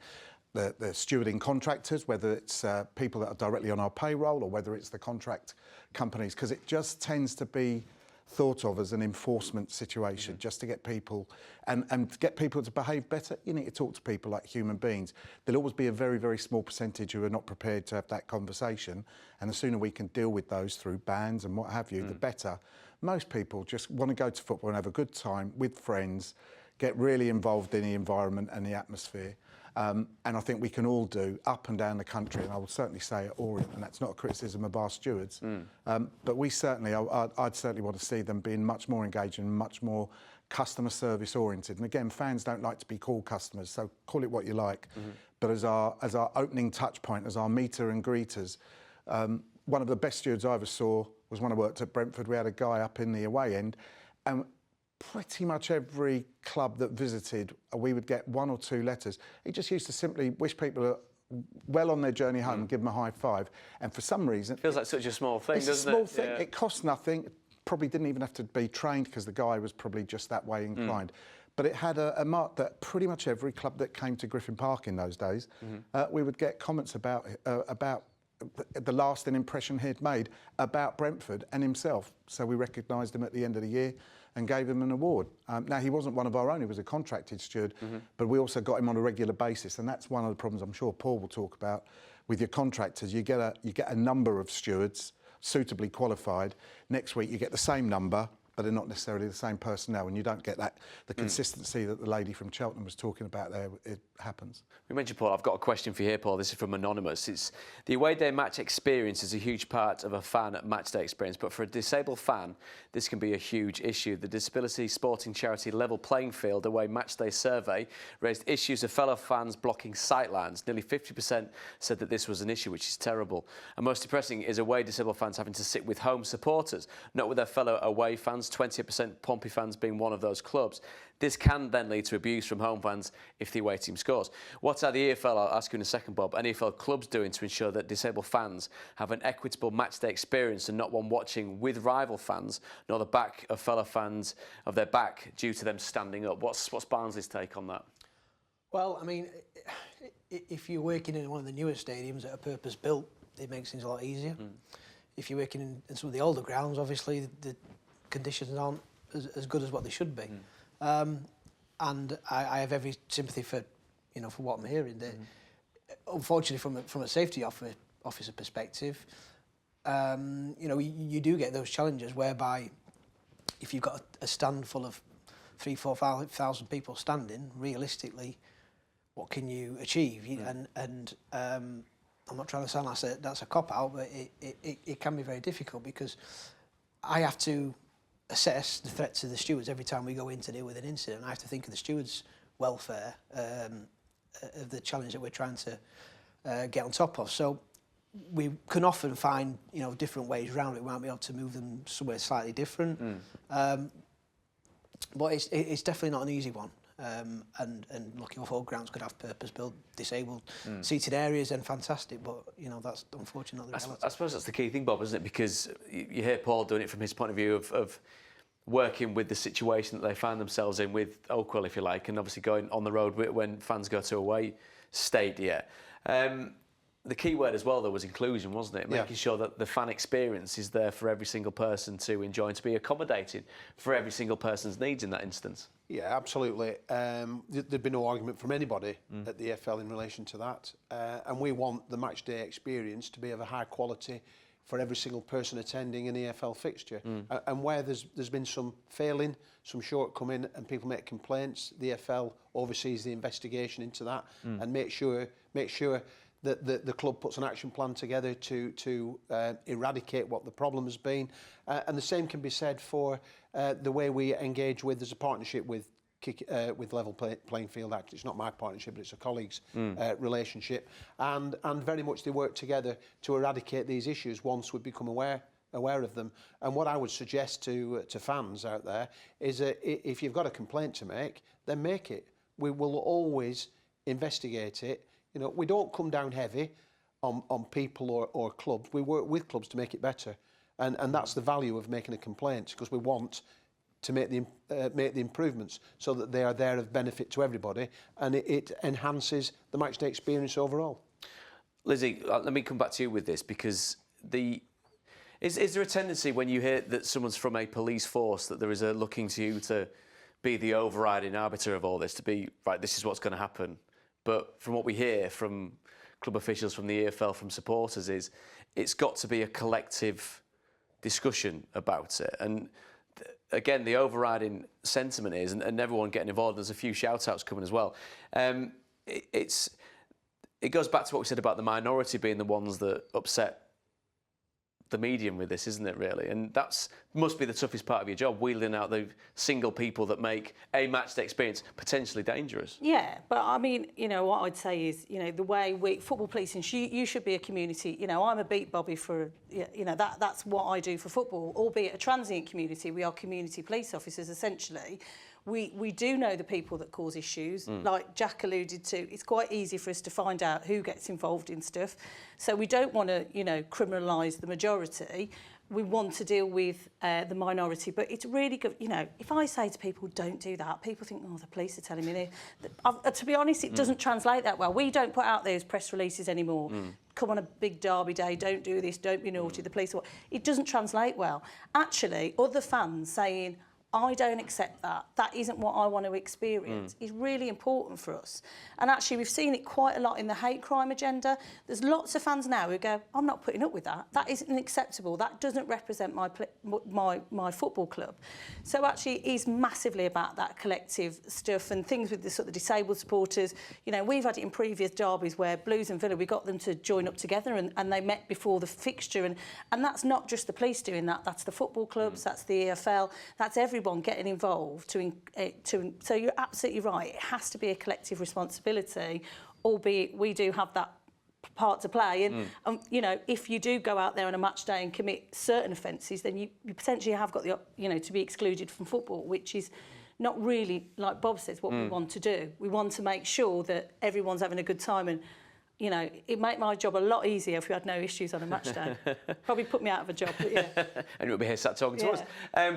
Speaker 4: stewarding contractors, whether it's people that are directly on our payroll or whether it's the contract companies, because it just tends to be thought of as an enforcement situation, just to get people and get people to behave better. You need to talk to people like human beings. There'll always be a very, very small percentage who are not prepared to have that conversation, and the sooner we can deal with those through bans and what have you, the better. Most people just want to go to football and have a good time with friends, get really involved in the environment and the atmosphere. And I think we can all do up and down the country, and I would certainly say at Orient, and that's not a criticism of our stewards, but we certainly, I'd certainly want to see them being much more engaged and much more customer service oriented. And again, fans don't like to be called customers, so call it what you like. But as our opening touch point, as our meter and greeters, one of the best stewards I ever saw was when I worked at Brentford. We had a guy up in the away end, and pretty much every club that visited, we would get 1 or 2 letters. He just used to simply wish people well on their journey home and give them a high five. And for some reason...
Speaker 1: Feels like such a small thing, doesn't it?
Speaker 4: It's a small thing. Yeah. It costs nothing. Probably didn't even have to be trained because the guy was probably just that way inclined. But it had a mark that pretty much every club that came to Griffin Park in those days, we would get comments about the lasting impression he'd made about Brentford and himself. So we recognised him at the end of the year and gave him an award. Now, he wasn't one of our own, he was a contracted steward, but we also got him on a regular basis, and that's one of the problems I'm sure Paul will talk about with your contractors. You get a number of stewards suitably qualified. Next week you get the same number, but they're not necessarily the same personnel, and you don't get the consistency that the lady from Cheltenham was talking about there. It happens.
Speaker 1: We mentioned, Paul, I've got a question for you here, Paul. This is from Anonymous. It's the away day match experience is a huge part of a fan match day experience, but for a disabled fan, this can be a huge issue. The Disability Sporting Charity Level Playing Field away match day survey raised issues of fellow fans blocking sightlines. Nearly 50% said that this was an issue, which is terrible. And most depressing is away disabled fans having to sit with home supporters, not with their fellow away fans, 20% Pompey fans being one of those clubs. This can then lead to abuse from home fans if the away team scores. What are the EFL, I'll ask you in a second, Bob, and EFL clubs doing to ensure that disabled fans have an equitable matchday experience and not one watching with rival fans, nor the back of fellow fans of their back due to them standing up? What's Barnsley's take on that?
Speaker 7: Well, I mean, if you're working in one of the newer stadiums that are purpose-built, it makes things a lot easier. If you're working in some of the older grounds, obviously the conditions aren't as good as what they should be. And I have every sympathy for what I'm hearing. Unfortunately, from a safety officer perspective, you do get those challenges whereby if you've got a stand full of 3,000 to 4,000 people standing, realistically, what can you achieve? And I'm not trying to sound like that's a cop-out, but it can be very difficult because I have to assess the threat to the stewards every time we go in to deal with an incident. I have to think of the stewards' welfare, of the challenge that we're trying to get on top of. So we can often find different ways around it. We might be able to move them somewhere slightly different, but it's definitely not an easy one. And looking off all grounds could have purpose-built, disabled, seated areas, and fantastic. But that's unfortunately the reality.
Speaker 1: I suppose that's the key thing, Bob, isn't it? Because you hear Paul doing it from his point of view of working with the situation that they find themselves in with Oakwell, if you like, and obviously going on the road when fans go to away stadia. The key word as well, though, was inclusion, wasn't it? Making sure that the fan experience is there for every single person to enjoy and to be accommodated for every single person's needs in that instance.
Speaker 6: Yeah, absolutely. There'd be no argument from anybody at the EFL in relation to that. And we want the match day experience to be of a high quality for every single person attending an EFL fixture. And where there's been some failing, some shortcoming, and people make complaints, the EFL oversees the investigation into that and make sure the club puts an action plan together to eradicate what the problem has been. And the same can be said for the way we engage with, there's a partnership with Level Playing Field. Actually, it's not my partnership, but it's a colleague's relationship. And very much they work together to eradicate these issues once we become aware of them. And what I would suggest to fans out there is that if you've got a complaint to make, then make it. We will always investigate it. You know, we don't come down heavy on people or clubs. We work with clubs to make it better. And that's the value of making a complaint, because we want to make the improvements so that they are there of benefit to everybody, and it enhances the matchday experience overall.
Speaker 1: Lizzie, let me come back to you with this, because is there a tendency when you hear that someone's from a police force that there is a looking to you to be the overriding arbiter of all this, to be, right, this is what's going to happen? But from what we hear from club officials, from the EFL, from supporters, is it's got to be a collective discussion about it. And again, the overriding sentiment is, and everyone getting involved, there's a few shout-outs coming as well. It goes back to what we said about the minority being the ones that upset the medium with this, isn't it, really? And that's must be the toughest part of your job, wheeling out the single people that make a match day experience potentially dangerous.
Speaker 5: Yeah, but I mean, you know, what I'd say is, you know, the way football policing, you should be a community. You know, I'm a beat bobby for, you know, that's what I do for football, albeit a transient community. We are community police officers, essentially. We do know the people that cause issues. Like Jack alluded to, it's quite easy for us to find out who gets involved in stuff. So we don't want to, you know, criminalise the majority. We want to deal with the minority. But it's really good, you know, if I say to people, don't do that, people think, oh, the police are telling me this. To be honest, it doesn't translate that well. We don't put out those press releases anymore. Come on a big derby day, don't do this, don't be naughty, the police. It doesn't translate well. Actually, other fans saying, I don't accept that. That isn't what I want to experience. It's really important for us. And actually, we've seen it quite a lot in the hate crime agenda. There's lots of fans now who go, I'm not putting up with that. That isn't acceptable. That doesn't represent my football club. So actually, it is massively about that collective stuff and things with the sort of disabled supporters. You know, we've had it in previous derbies where Blues and Villa, we got them to join up together and they met before the fixture. And that's not just the police doing that. That's the football clubs, that's the EFL, that's everybody getting involved so you're absolutely right, it has to be a collective responsibility, albeit we do have that part to play, and you know, if you do go out there on a match day and commit certain offences, then you potentially have got the, you know, to be excluded from football, which is not really, like Bob says, what we want to do. We want to make sure that everyone's having a good time, and you know, it'd make my job a lot easier if we had no issues on a match day. Probably put me out of a job, but yeah.
Speaker 1: And you'll be here sat talking to us.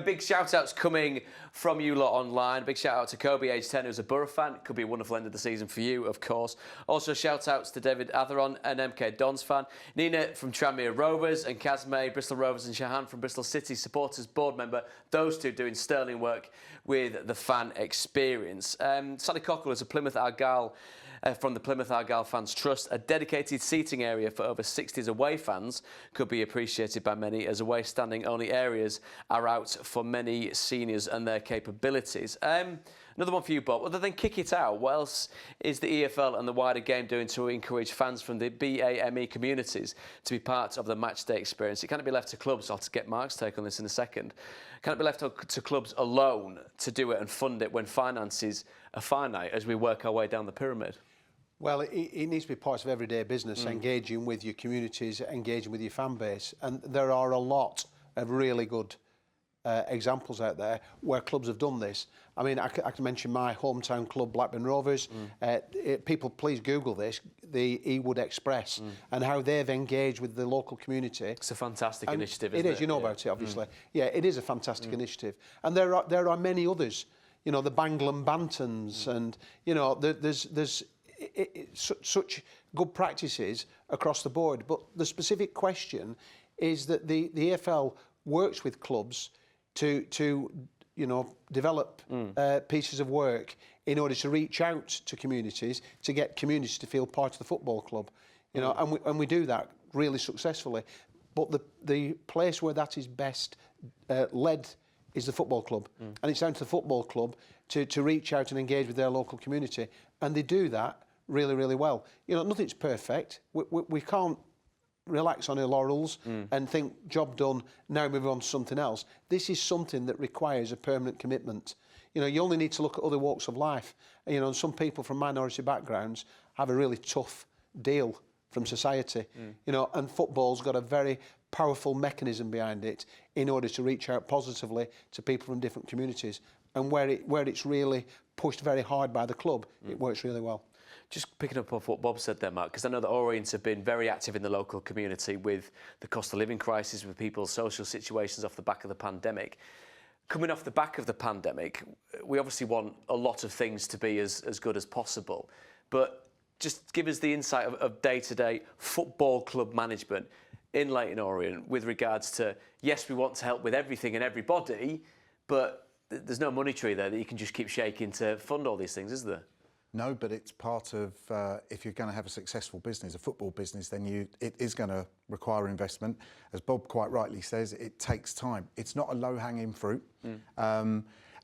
Speaker 1: Big shout-outs coming from you lot online. Big shout-out to Kobe, age 10, who's a Borough fan. Could be a wonderful end of the season for you, of course. Also, shout-outs to David Atheron, an MK Dons fan. Nina from Tranmere Rovers, and Kazme, Bristol Rovers, and Shahan from Bristol City Supporters Board member. Those two doing sterling work with the fan experience. Sally Cockle is a Plymouth Argyle from the Plymouth Argyle Fans Trust. A dedicated seating area for over 60s away fans could be appreciated by many, as away standing only areas are out for many seniors and their capabilities. Another one for you, Bob. Other than kick it out, what else is the EFL and the wider game doing to encourage fans from the BAME communities to be part of the matchday experience? It can't be left to clubs. I'll get Mark's take on this in a second. Can it be left to clubs alone to do it and fund it when finances are finite as we work our way down the pyramid?
Speaker 6: Well, it needs to be part of everyday business, engaging with your communities, engaging with your fan base. And there are a lot of really good examples out there where clubs have done this. I mean, I can mention my hometown club, Blackburn Rovers. People, please Google this, the Ewood Express, and how they've engaged with the local community. It's
Speaker 1: a fantastic initiative, isn't it?
Speaker 6: It is, you know about it, obviously. Yeah, it is a fantastic initiative. And there are many others, you know, the Banglam Bantams, and, you know, there's such good practices across the board. But the specific question is that the EFL works with clubs to you know, develop pieces of work in order to reach out to communities, to get communities to feel part of the football club, you know, and we do that really successfully. But the place where that is best led is the football club, and it's down to the football club to reach out and engage with their local community, and they do that really, really well. You know, nothing's perfect. We can't relax on our laurels and think, job done, now move on to something else. This is something that requires a permanent commitment. You know, you only need to look at other walks of life. You know, and some people from minority backgrounds have a really tough deal from society. You know, and football's got a very powerful mechanism behind it in order to reach out positively to people from different communities. And where it's really pushed very hard by the club, it works really well.
Speaker 1: Just picking up off what Bob said there, Mark, because I know that Orient have been very active in the local community with the cost of living crisis, with people's social situations off the back of the pandemic. Coming off the back of the pandemic, we obviously want a lot of things to be as good as possible. But just give us the insight of day-to-day football club management in Leyton Orient with regards to, yes, we want to help with everything and everybody, but there's no money tree there that you can just keep shaking to fund all these things, is there?
Speaker 4: No, but it's part of, if you're going to have a successful business, a football business, then it is going to require investment. As Bob quite rightly says, it takes time. It's not a low-hanging fruit.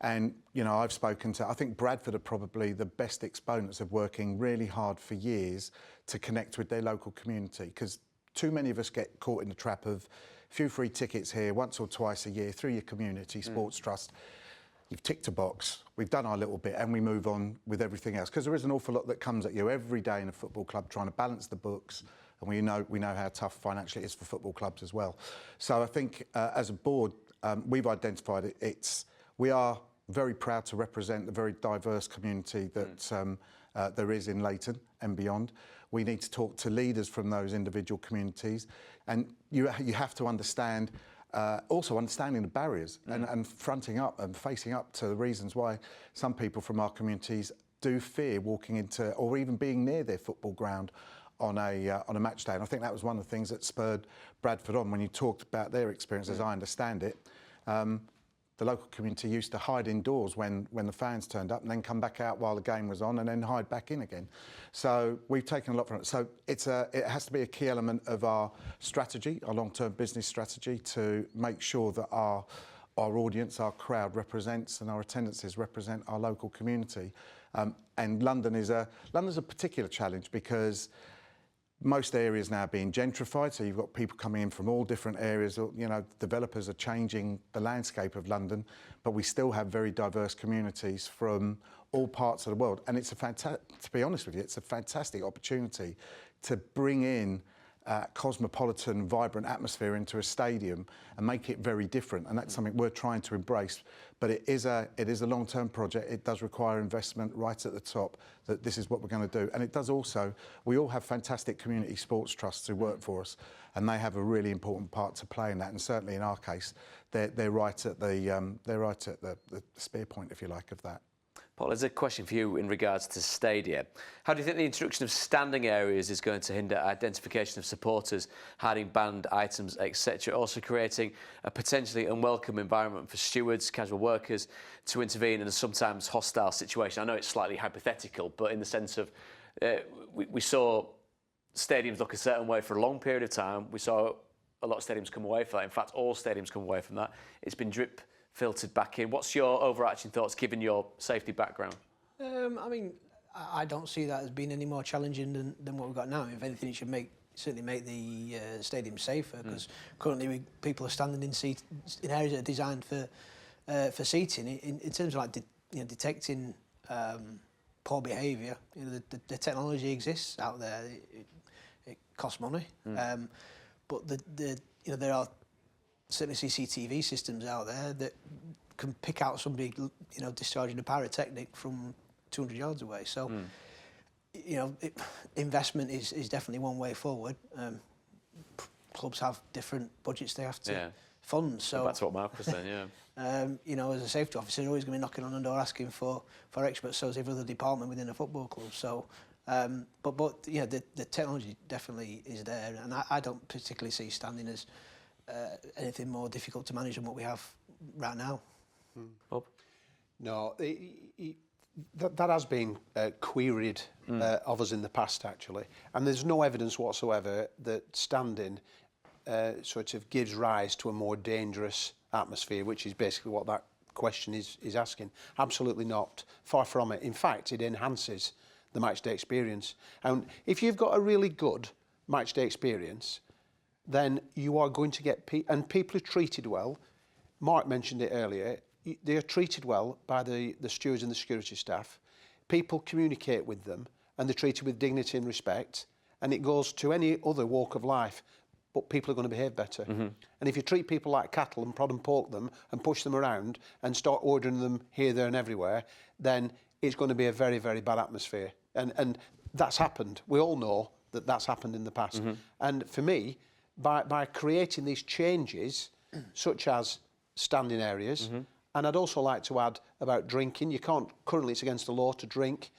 Speaker 4: And, you know, I've spoken to, I think Bradford are probably the best exponents of working really hard for years to connect with their local community, because too many of us get caught in the trap of a few free tickets here once or twice a year through your community sports trust. You've ticked a box, we've done our little bit, and we move on with everything else. Because there is an awful lot that comes at you every day in a football club trying to balance the books, and we know how tough financially it is for football clubs as well. So I think as a board, we've identified it. We are very proud to represent the very diverse community that there is in Leyton and beyond. We need to talk to leaders from those individual communities, and you have to understand. Also understanding the barriers and fronting up and facing up to the reasons why some people from our communities do fear walking into or even being near their football ground on a match day. And I think that was one of the things that spurred Bradford on when you talked about their experience, as I understand it. The local community used to hide indoors when the fans turned up and then come back out while the game was on and then hide back in again. So we've taken a lot from it. So it has to be a key element of our strategy, our long-term business strategy, to make sure that our audience, our crowd represents and our attendances represent our local community. And London's a particular challenge because most areas now being gentrified, so you've got people coming in from all different areas. You know, developers are changing the landscape of London, but we still have very diverse communities from all parts of the world. And it's to be honest with you, it's a fantastic opportunity to bring in cosmopolitan, vibrant atmosphere into a stadium and make it very different. And that's something we're trying to embrace. But it is a long-term project. It does require investment right at the top, that this is what we're going to do. And it does also, we all have fantastic community sports trusts who work for us, and they have a really important part to play in that. And certainly in our case, they're right at the spear point, if you like, of that.
Speaker 1: Paul, there's a question for you in regards to stadia. How do you think the introduction of standing areas is going to hinder identification of supporters, hiding banned items, etc., also creating a potentially unwelcome environment for stewards, casual workers to intervene in a sometimes hostile situation? I know it's slightly hypothetical, but in the sense of we saw stadiums look a certain way for a long period of time. We saw a lot of stadiums come away from that. In fact, all stadiums come away from that. It's been filtered back in. What's your overarching thoughts, given your safety background?
Speaker 7: I mean, I don't see that as being any more challenging than what we've got now. If anything, it should certainly make the stadium safer, because currently people are standing in areas that are designed for seating. In terms of like detecting poor behaviour, the technology exists out there. It costs money, but there are certainly CCTV systems out there that can pick out somebody, discharging a pyrotechnic from 200 yards away. So, investment is definitely one way forward. Clubs have different budgets they have to fund. So
Speaker 1: that's what Mark was saying. Yeah.
Speaker 7: As a safety officer, you're always going to be knocking on the door asking for experts. So is every other department within a football club. So, the technology definitely is there, and I don't particularly see standing as anything more difficult to manage than what we have right now.
Speaker 1: Bob?
Speaker 6: No, that has been queried of us in the past, actually, and there's no evidence whatsoever that standing sort of gives rise to a more dangerous atmosphere, which is basically what that question is asking. Absolutely not. Far from it. In fact, it enhances the match day experience. And if you've got a really good match day experience, then you are going to get and people are treated well. Mark mentioned it earlier. They are treated well by the stewards and the security staff. People communicate with them and they're treated with dignity and respect. And it goes to any other walk of life, but people are going to behave better. And if you treat people like cattle and prod and poke them and push them around and start ordering them here, there and everywhere, then it's going to be a very, very bad atmosphere. And that's happened. We all know that that's happened in the past. And for me, by creating these changes, such as standing areas, and I'd also like to add about drinking. You can't, currently it's against the law to drink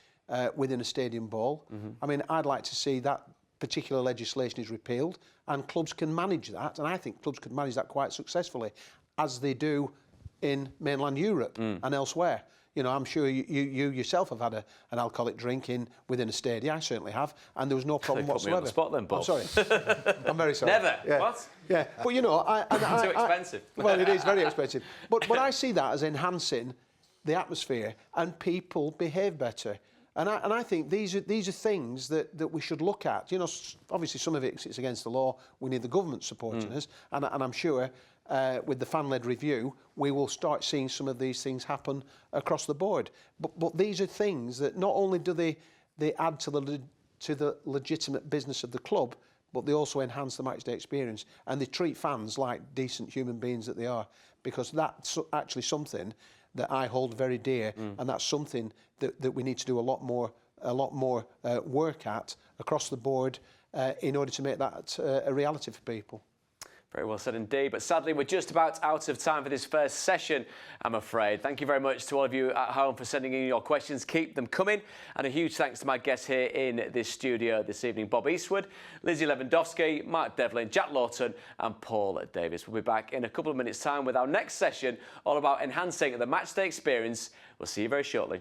Speaker 6: within a stadium bowl. I mean, I'd like to see that particular legislation is repealed and clubs can manage that, and I think clubs could manage that quite successfully, as they do in mainland Europe and elsewhere. You know, I'm sure you yourself have had an alcoholic drink within a stadium. I certainly have, and there was no problem whatsoever.
Speaker 1: They put me on the spot then, Paul.
Speaker 6: I'm sorry. I'm very sorry.
Speaker 1: Never.
Speaker 6: Yeah.
Speaker 1: What?
Speaker 6: Yeah, but you know,
Speaker 1: too expensive.
Speaker 6: Well, it is very expensive. But I see that as enhancing the atmosphere, and people behave better. And I think these are things that we should look at. You know, obviously some of it's against the law. We need the government supporting us, and I'm sure with the fan-led review, we will start seeing some of these things happen across the board. But these are things that not only do they add to the legitimate business of the club, but they also enhance the matchday experience, and they treat fans like decent human beings that they are, because that's actually something that I hold very dear, and that's something that we need to do a lot more work at across the board in order to make that a reality for people.
Speaker 1: Very well said indeed, but sadly we're just about out of time for this first session, I'm afraid. Thank you very much to all of you at home for sending in your questions. Keep them coming. And a huge thanks to my guests here in this studio this evening, Bob Eastwood, Lizzie Lewandowski, Mark Devlin, Jack Lawton and Paul Davis. We'll be back in a couple of minutes' time with our next session all about enhancing the matchday experience. We'll see you very shortly.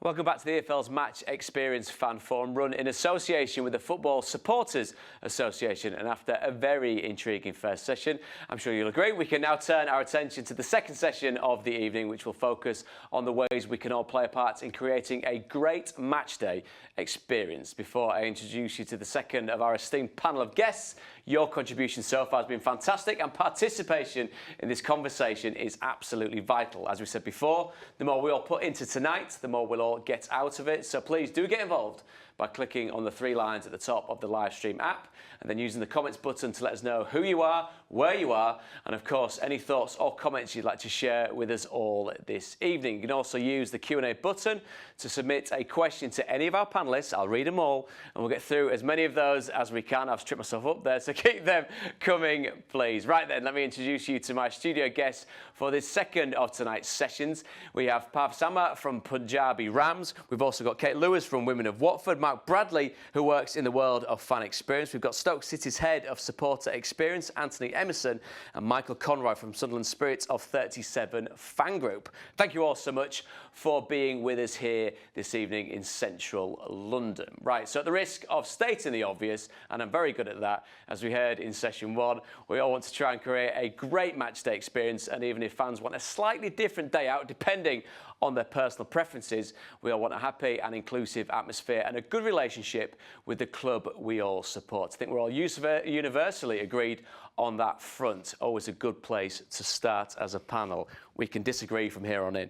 Speaker 1: Welcome back to the EFL's Match Experience Fan Forum, run in association with the Football Supporters Association. And after a very intriguing first session, I'm sure you'll agree, we can now turn our attention to the second session of the evening, which will focus on the ways we can all play a part in creating a great matchday experience. Before I introduce you to the second of our esteemed panel of guests, your contribution so far has been fantastic, and participation in this conversation is absolutely vital. As we said before, the more we all put into tonight, the more we'll all get out of it. So please do get involved by clicking on the 3 lines at the top of the live stream app and then using the comments button to let us know who you are, where you are, and of course any thoughts or comments you'd like to share with us all this evening. You can also use the Q&A button to submit a question to any of our panellists. I'll read them all and we'll get through as many of those as we can. I've stripped myself up there, so keep them coming, please. Right then, let me introduce you to my studio guests for this second of tonight's sessions. We have Pav Sama from Punjabi Rams. We've also got Kate Lewis from Women of Watford, Mark Bradley, who works in the world of fan experience. We've got Stoke City's head of supporter experience, Anthony Emerson, and Michael Conroy from Sunderland Spirits of 37 Fan Group. Thank you all so much for being with us here this evening in central London. Right, so at the risk of stating the obvious, and I'm very good at that, as we heard in session 1, we all want to try and create a great matchday experience, and even if fans want a slightly different day out, depending on their personal preferences, we all want a happy and inclusive atmosphere and a good relationship with the club we all support. I think we're all universally agreed on that front. Always a good place to start as a panel. We can disagree from here on in.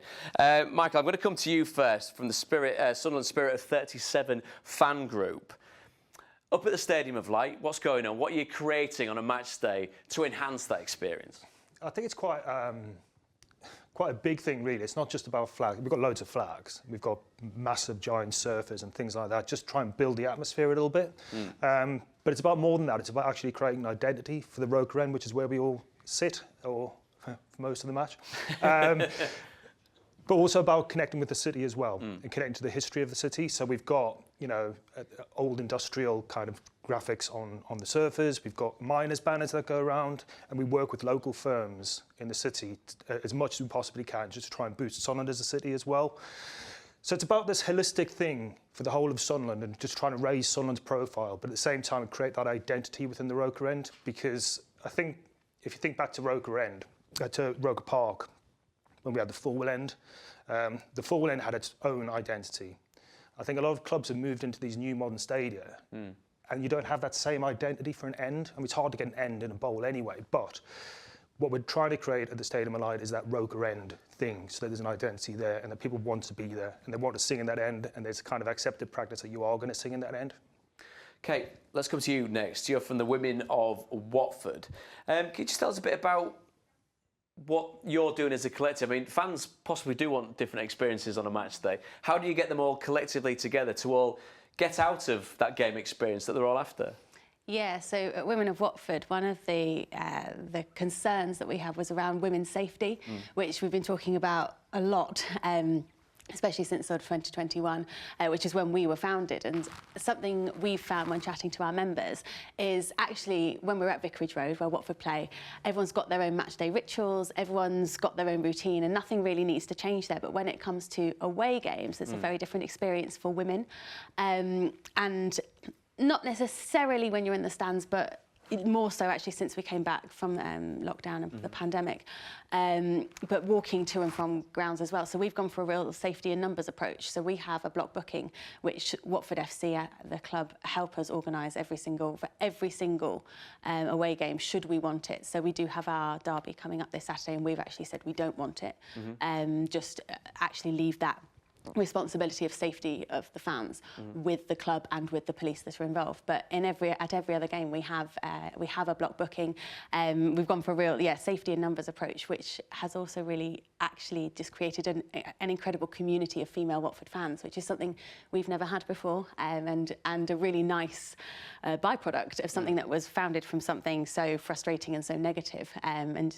Speaker 1: Michael, I'm going to come to you first from the Sunderland Spirit of 37 Fan Group. Up at the Stadium of Light, what's going on? What are you creating on a match day to enhance that experience?
Speaker 9: I think it's quite a big thing, really. It's not just about flags. We've got loads of flags. We've got massive giant surfers and things like that. Just try and build the atmosphere a little bit. But it's about more than that. It's about actually creating an identity for the Roker End, which is where we all sit, or for most of the match. But also about connecting with the city as well, and connecting to the history of the city. So we've got, you know, old industrial kind of graphics on the surfers. We've got miners' banners that go around, and we work with local firms in the city as much as we possibly can, just to try and boost Sunderland as a city as well. So it's about this holistic thing for the whole of Sunderland and just trying to raise Sunderland's profile, but at the same time create that identity within the Roker End. Because I think if you think back to Roker Park, when we had the Full End, the Full End had its own identity. I think a lot of clubs have moved into these new modern stadia, and you don't have that same identity for an end. I mean, it's hard to get an end in a bowl anyway, but what we're trying to create at the Stadium of Light is that Roker End thing, so that there's an identity there and that people want to be there and they want to sing in that end, and there's a kind of accepted practice that you are going to sing in that end.
Speaker 1: Kate, let's come to you next. You're from the women of Watford. Can you just tell us a bit about what you're doing as a collective? I mean, fans possibly do want different experiences on a match day. How do you get them all collectively together to all get out of that game experience that they're all after?
Speaker 10: Yeah, so at Women of Watford, one of the concerns that we had was around women's safety, which we've been talking about a lot, especially since sort of 2021, which is when we were founded. And something we've found when chatting to our members is actually when we're at Vicarage Road, where Watford play, everyone's got their own match day rituals, everyone's got their own routine, and nothing really needs to change there. But when it comes to away games, it's a very different experience for women. And not necessarily when you're in the stands, but more so actually since we came back from lockdown and the pandemic, but walking to and from grounds as well. So we've gone for a real safety in numbers approach. So we have a block booking, which Watford FC, the club, help us organise for every single away game, should we want it. So we do have our derby coming up this Saturday, and we've actually said we don't want it. Just actually leave that responsibility of safety of the fans with the club and with the police that are involved. But at every other game we have a block booking. We've gone for a real safety in numbers approach, which has also really actually just created an incredible community of female Watford fans, which is something we've never had before, and a really nice byproduct of something that was founded from something so frustrating and so negative. And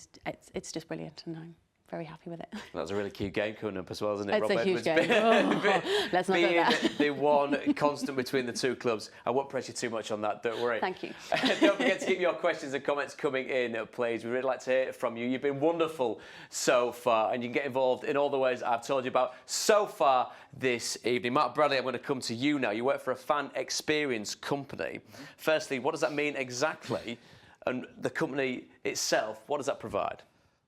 Speaker 10: it's just brilliant, and I'm very happy with it.
Speaker 1: That was a really cute game coming up as well, isn't it?
Speaker 10: It's
Speaker 1: Rob
Speaker 10: a huge
Speaker 1: Edwards
Speaker 10: game. Let's not go there.
Speaker 1: The one constant between the two clubs. I won't press you too much on that, don't worry.
Speaker 10: Thank you.
Speaker 1: Don't forget to keep your questions and comments coming in, please. We'd really like to hear from you. You've been wonderful so far, and you can get involved in all the ways I've told you about so far this evening. Mark Bradley, I'm going to come to you now. You work for a fan experience company. Firstly, what does that mean exactly? And the company itself, what does that provide?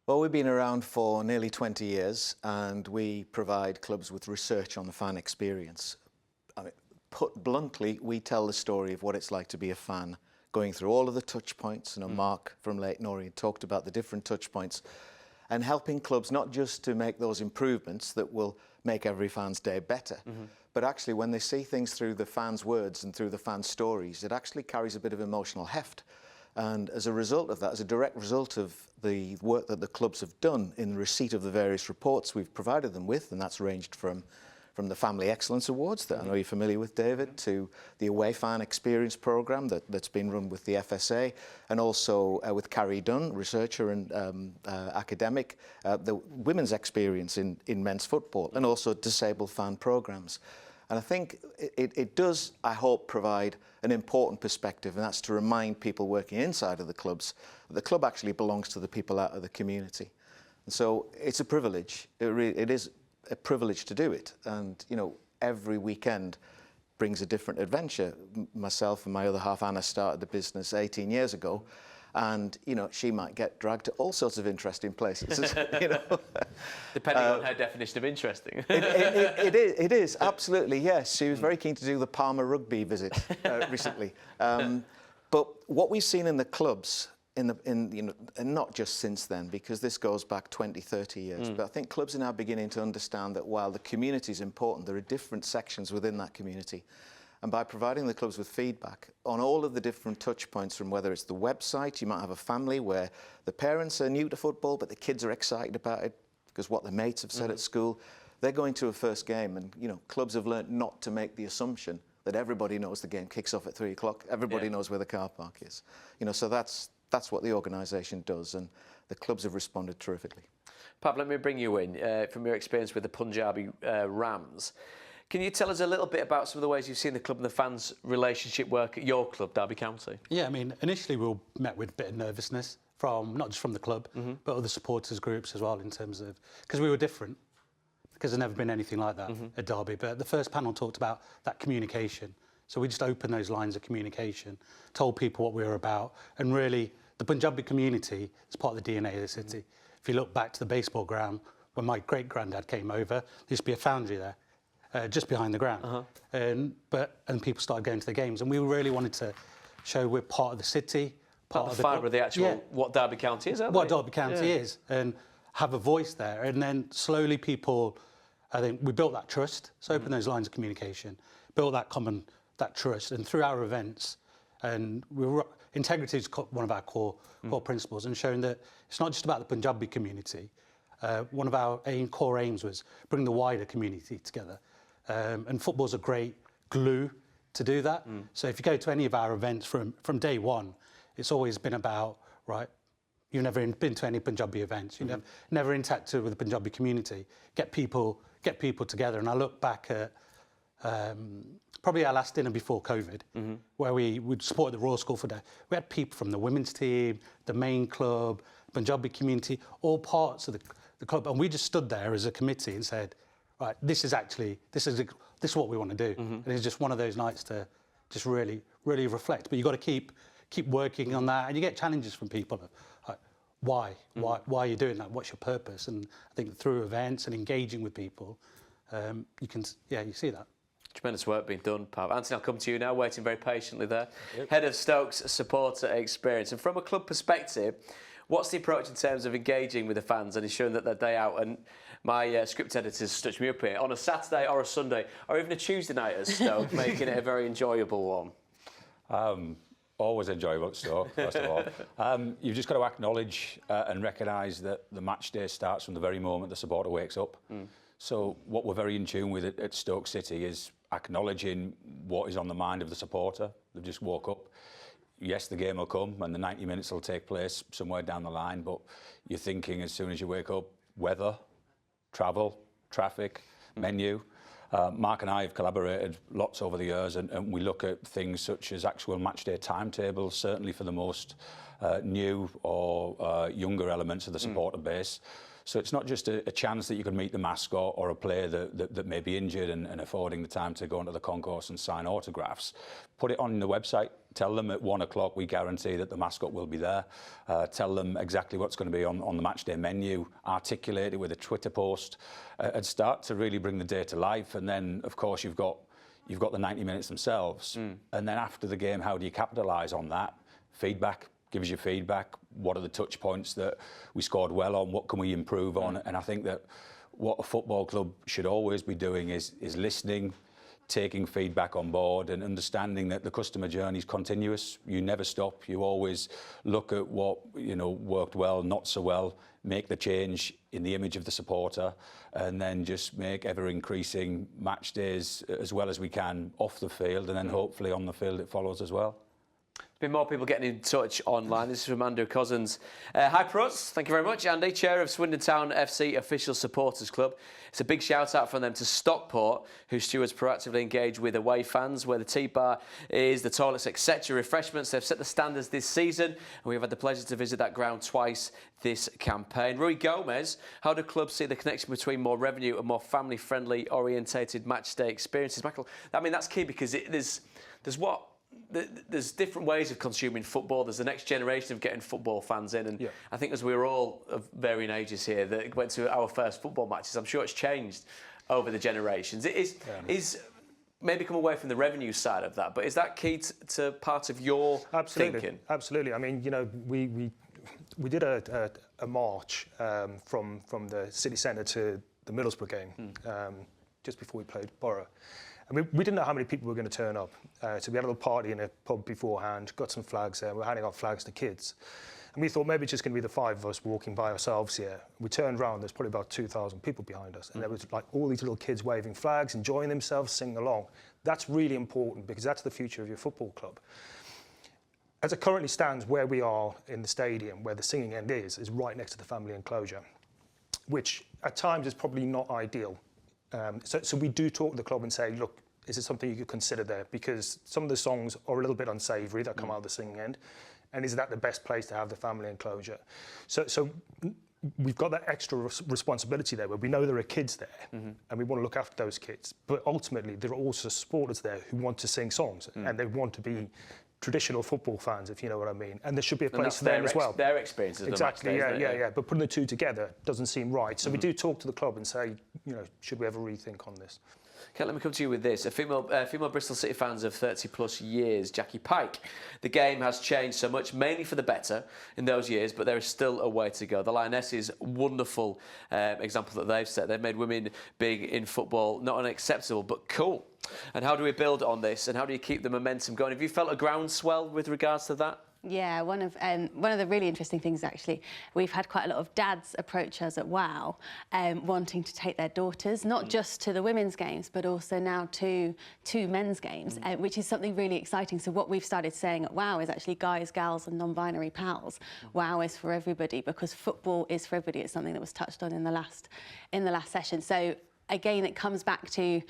Speaker 11: Well, we've been around for nearly 20 years, and we provide clubs with research on the fan experience. I mean, put bluntly, we tell the story of what it's like to be a fan, going through all of the touch points. And Mark from Leyton Orient talked about the different touch points, and helping clubs not just to make those improvements that will make every fan's day better, but actually when they see things through the fans' words and through the fans' stories, it actually carries a bit of emotional heft. And as a result of that, as a direct result of the work that the clubs have done in receipt of the various reports we've provided them with, and that's ranged from the Family Excellence Awards that I know you're familiar with, David, to the Away Fan Experience Programme that's been run with the FSA, and also with Carrie Dunn, researcher and academic, the women's experience in men's football, and also disabled fan programmes. And I think it does, I hope, provide an important perspective, and that's to remind people working inside of the clubs that the club actually belongs to the people out of the community. And so it's a privilege. It is a privilege to do it. And, you know, every weekend brings a different adventure. Myself and my other half, Anna, started the business 18 years ago. And, you know, she might get dragged to all sorts of interesting places, you know.
Speaker 1: Depending on her definition of interesting.
Speaker 11: It is, absolutely, yes. She was very keen to do the Palmer rugby visit recently. But what we've seen in the clubs, you know, and not just since then, because this goes back 20, 30 years, but I think clubs are now beginning to understand that while the community is important, there are different sections within that community. And by providing the clubs with feedback on all of the different touch points, from whether it's the website, you might have a family where the parents are new to football, but the kids are excited about it because what their mates have said at school. They're going to a first game, and, you know, clubs have learnt not to make the assumption that everybody knows the game kicks off at 3 o'clock. Everybody knows where the car park is. You know, so that's what the organisation does, and the clubs have responded terrifically.
Speaker 1: Pav, let me bring you in from your experience with the Punjabi Rams. Can you tell us a little bit about some of the ways you've seen the club and the fans' relationship work at your club, Derby County?
Speaker 12: Yeah, I mean, initially we were met with a bit of nervousness from, not just from the club, but other supporters groups as well, in terms of, because we were different. because there's never been anything like that at Derby. But the first panel talked about that communication. So we just opened those lines of communication, told people what we were about, and really the Punjabi community is part of the DNA of the city. If you look back to the baseball ground, when my great-granddad came over, there used to be a foundry there, just behind the ground. And people started going to the games, and we really wanted to show we're part of the city,
Speaker 1: part of the fibre of the actual what Derby County is,
Speaker 12: what Derby County is, and have a voice there. And then slowly people, I think we built that trust, so open those lines of communication, built that trust, and through our events, and integrity is one of our core principles, and showing that it's not just about the Punjabi community. One of our core aims was bring the wider community together, and football's a great glue to do that. So if you go to any of our events from day one, it's always been about, right, you've never been to any Punjabi events, you've never interacted with the Punjabi community, get people together. And I look back at probably our last dinner before COVID, where we would support the Royal School for Day. We had people from the women's team, the main club, Punjabi community, all parts of the club, and we just stood there as a committee and said, right, this is what we want to do. And it's just one of those nights to just really reflect. But you've got to keep working on that, and you get challenges from people. Like, why are you doing that? What's your purpose? And I think through events and engaging with people, you see that.
Speaker 1: Tremendous work being done, Pav. Anthony, I'll come to you now, waiting very patiently there. Head of Stoke's supporter experience. And from a club perspective, what's the approach in terms of engaging with the fans and ensuring that their day out, and my script editors touched me up here, on a Saturday or a Sunday or even a Tuesday night at Stoke, making it a very enjoyable one?
Speaker 13: Always enjoyable at Stoke, first of all. You've just got to acknowledge and recognise that the match day starts from the very moment the supporter wakes up. So what we're very in tune with at Stoke City is acknowledging what is on the mind of the supporter. They've just woke up. Yes, the game will come and the 90 minutes will take place somewhere down the line, but you're thinking as soon as you wake up, weather, travel, traffic, menu. Mark and I have collaborated lots over the years, and we look at things such as actual matchday timetables, certainly for the most new or younger elements of the supporter base. So it's not just a chance that you can meet the mascot or a player that may be injured and affording the time to go into the concourse and sign autographs. Put it on the website. Tell them at 1 o'clock we guarantee that the mascot will be there. Tell them exactly what's going to be on the matchday menu. Articulate it with a Twitter post and start to really bring the day to life. And then, of course, you've got the 90 minutes themselves. And then after the game, how do you capitalise on that? Feedback. Gives you feedback. What are the touch points that we scored well on? What can we improve on? And I think that what a football club should always be doing is listening, taking feedback on board, and understanding that the customer journey is continuous. You never stop. You always look at what worked well, not so well, make the change in the image of the supporter, and then just make ever-increasing match days as well as we can off the field, and then hopefully on the field it follows as well.
Speaker 1: Been more people getting in touch online. This is from Andrew Cousins. Hi, Pruts. Thank you very much, Andy, chair of Swindon Town FC Official Supporters Club. It's a big shout out from them to Stockport, whose stewards proactively engage with away fans, where the tea bar is, the toilets, etc. Refreshments. They've set the standards this season, and we've had the pleasure to visit that ground twice this campaign. Rui Gomez, how do clubs see the connection between more revenue and more family-friendly orientated match day experiences? Michael, I mean, that's key because there's different ways of consuming football. There's the next generation of getting football fans in, and I think as we were all of varying ages here that went to our first football matches, I'm sure it's changed over the generations. It is maybe come away from the revenue side of that, but is that key to part of your thinking?
Speaker 9: Absolutely. I mean, we did a march from the city centre to the Middlesbrough game just before we played Borough. And we didn't know how many people were going to turn up. So we had a little party in a pub beforehand, got some flags there, we were handing out flags to kids. And we thought maybe it's just going to be the 5 of us walking by ourselves here. We turned around, there's probably about 2,000 people behind us. And there was like all these little kids waving flags, enjoying themselves, singing along. That's really important because that's the future of your football club. As it currently stands, where we are in the stadium, where the singing end is right next to the family enclosure, which at times is probably not ideal. So we do talk to the club and say, look, is it something you could consider there? Because some of the songs are a little bit unsavoury that come out of the singing end. And is that the best place to have the family enclosure? So we've got that extra responsibility there where we know there are kids there and we want to look after those kids. But ultimately, there are also supporters there who want to sing songs and they want to be traditional football fans, if you know what I mean. And there should be a place for them as well.
Speaker 1: Their experience as
Speaker 9: exactly,
Speaker 1: the match day,
Speaker 9: yeah. But putting the two together doesn't seem right. So we do talk to the club and say, you know, should we ever rethink on this?
Speaker 1: Okay, let me come to you with this. A female Bristol City fans of 30 plus years, Jackie Pike. The game has changed so much, mainly for the better in those years, but there is still a way to go. The Lionesses, wonderful example that they've set. They've made women big in football, not unacceptable, but cool. And how do we build on this? And how do you keep the momentum going? Have you felt a groundswell with regards to that?
Speaker 10: Yeah, one of the really interesting things, actually, we've had quite a lot of dads approach us at WOW wanting to take their daughters, not just to the women's games, but also now to men's games, which is something really exciting. So what we've started saying at WOW is actually guys, gals and non-binary pals. WOW is for everybody because football is for everybody. It's something that was touched on in the last session. So again, it comes back to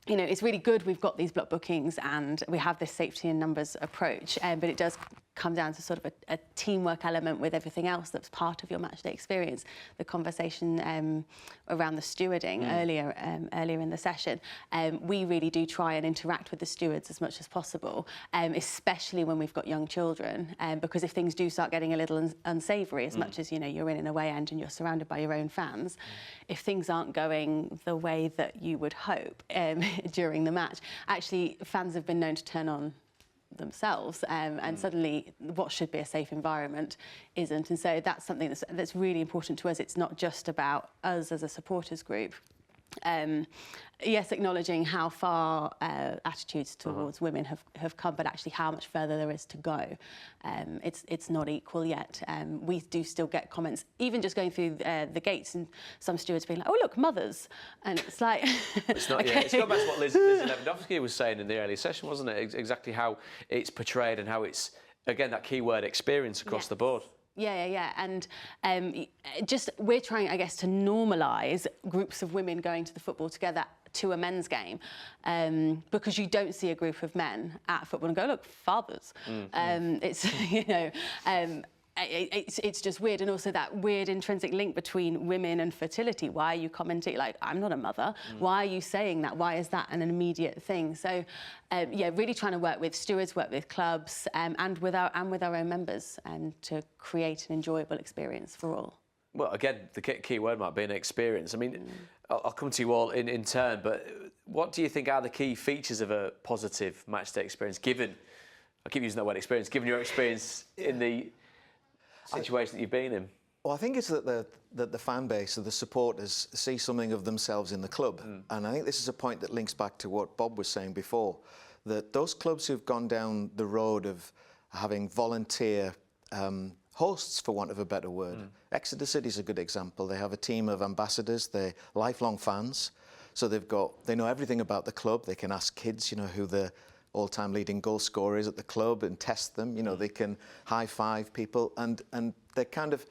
Speaker 10: you know, it's really good we've got these block bookings and we have this safety in numbers approach, but it does come down to sort of a teamwork element with everything else that's part of your matchday experience. The conversation around the stewarding earlier in the session, we really do try and interact with the stewards as much as possible, especially when we've got young children, because if things do start getting a little unsavoury, as much as, you know, you're in an away end and you're surrounded by your own fans, if things aren't going the way that you would hope during the match, actually fans have been known to turn on themselves and suddenly what should be a safe environment isn't. And so that's something that's really important to us. It's not just about us as a supporters group. Yes, acknowledging how far attitudes towards women have come, but actually how much further there is to go. It's not equal yet. We do still get comments, even just going through the gates, and some stewards being like, "Oh, look, mothers," and it's like,
Speaker 1: it's not. Okay. Yeah, it's going back to what Liz Lewandowski was saying in the early session, wasn't it? Exactly how it's portrayed and how it's, again, that keyword experience across the board.
Speaker 10: Yeah. And just we're trying, I guess, to normalise groups of women going to the football together to a men's game, because you don't see a group of men at football and go, look, fathers. It's, you know, it's just weird. And also that weird intrinsic link between women and fertility. Why are you commenting, like, I'm not a mother? Why are you saying that? Why is that an immediate thing? So, yeah, really trying to work with stewards, work with clubs, and with our own members, to create an enjoyable experience for all.
Speaker 1: Well, again, the key word might be an experience. I mean, I'll come to you all in turn, but what do you think are the key features of a positive matchday experience, given, I keep using that word experience, given your experience in the situation that you've been in?
Speaker 11: Well, I think it's that the fan base or the supporters see something of themselves in the club. And I think this is a point that links back to what Bob was saying before, that those clubs who've gone down the road of having volunteer hosts, for want of a better word. Exeter City is a good example. They have a team of ambassadors. They're lifelong fans. So they know everything about the club. They can ask kids, you know, who the all-time leading goal scorer is at the club and test them. You know, they can high-five people. And they're kind of,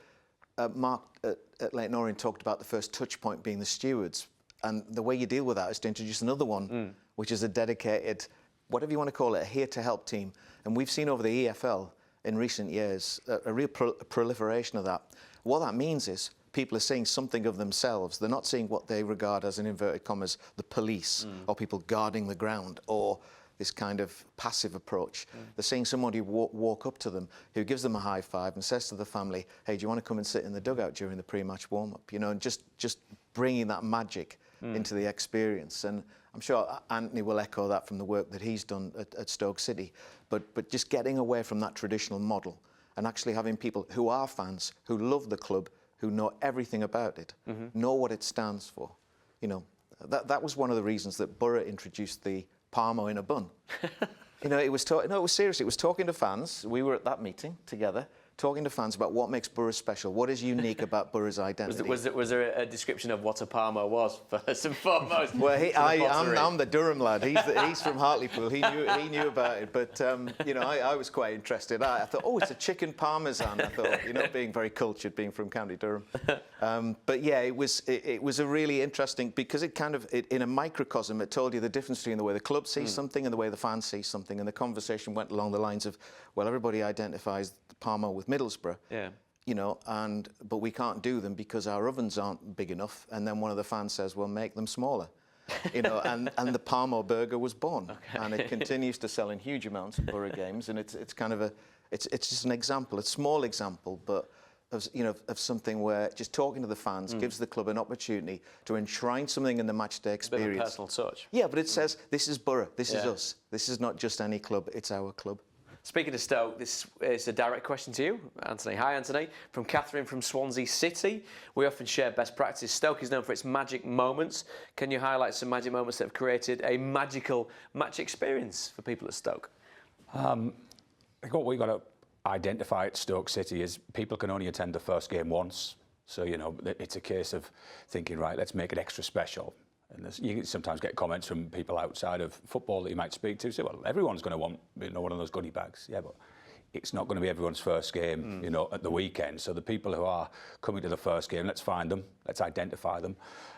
Speaker 11: Mark at Leighton Orient talked about the first touch point being the stewards. And the way you deal with that is to introduce another one, which is a dedicated, whatever you want to call it, a here-to-help team. And we've seen over the EFL in recent years a real proliferation of that. What that means is people are seeing something of themselves. They're not seeing what they regard as, in inverted commas, the police or people guarding the ground or this kind of passive approach. They're seeing somebody walk up to them who gives them a high five and says to the family, hey, do you want to come and sit in the dugout during the pre-match warm-up? You know, and just bringing that magic into the experience. And I'm sure Anthony will echo that from the work that he's done at Stoke City. But just getting away from that traditional model and actually having people who are fans, who love the club, who know everything about it, know what it stands for. You know, that was one of the reasons that Borough introduced the Parmo in a bun. You know, it was seriously, it was talking to fans. We were at that meeting together, talking to fans about what makes Borough special, what is unique about Borough's identity.
Speaker 1: Was there a description of what a Parmo was, first and foremost?
Speaker 11: Well, I'm the Durham lad. He's from Hartlepool. He knew about it. But, you know, I was quite interested. I thought, oh, it's a chicken parmesan. I thought, you know, being very cultured, being from County Durham. But, yeah, it was a really interesting, because it kind of, in a microcosm, it told you the difference between the way the club sees something and the way the fans see something. And the conversation went along the lines of, well, everybody identifies Parmo with Middlesbrough.
Speaker 1: Yeah.
Speaker 11: you know, but we can't do them because our ovens aren't big enough. And then one of the fans says, well, make them smaller. You know, and the Parmo burger was born. Okay. And it continues to sell in huge amounts at Borough Games. And it's kind of it's just an example, a small example, but of something where just talking to the fans gives the club an opportunity to enshrine something in the matchday experience.
Speaker 1: A bit of a personal touch.
Speaker 11: Yeah, but it says, this is Borough, this is us. This is not just any club, it's our club.
Speaker 1: Speaking of Stoke, this is a direct question to you, Anthony. Hi, Anthony. From Catherine from Swansea City. We often share best practice. Stoke is known for its magic moments. Can you highlight some magic moments that have created a magical match experience for people at Stoke?
Speaker 13: I think what we've got to identify at Stoke City is people can only attend the first game once. So, you know, it's a case of thinking, right, let's make it extra special. And you sometimes get comments from people outside of football that you might speak to, say, well, everyone's going to want, you know, one of those goodie bags. Yeah, but it's not going to be everyone's first game, you know, at the weekend. So the people who are coming to the first game, let's find them, let's identify them.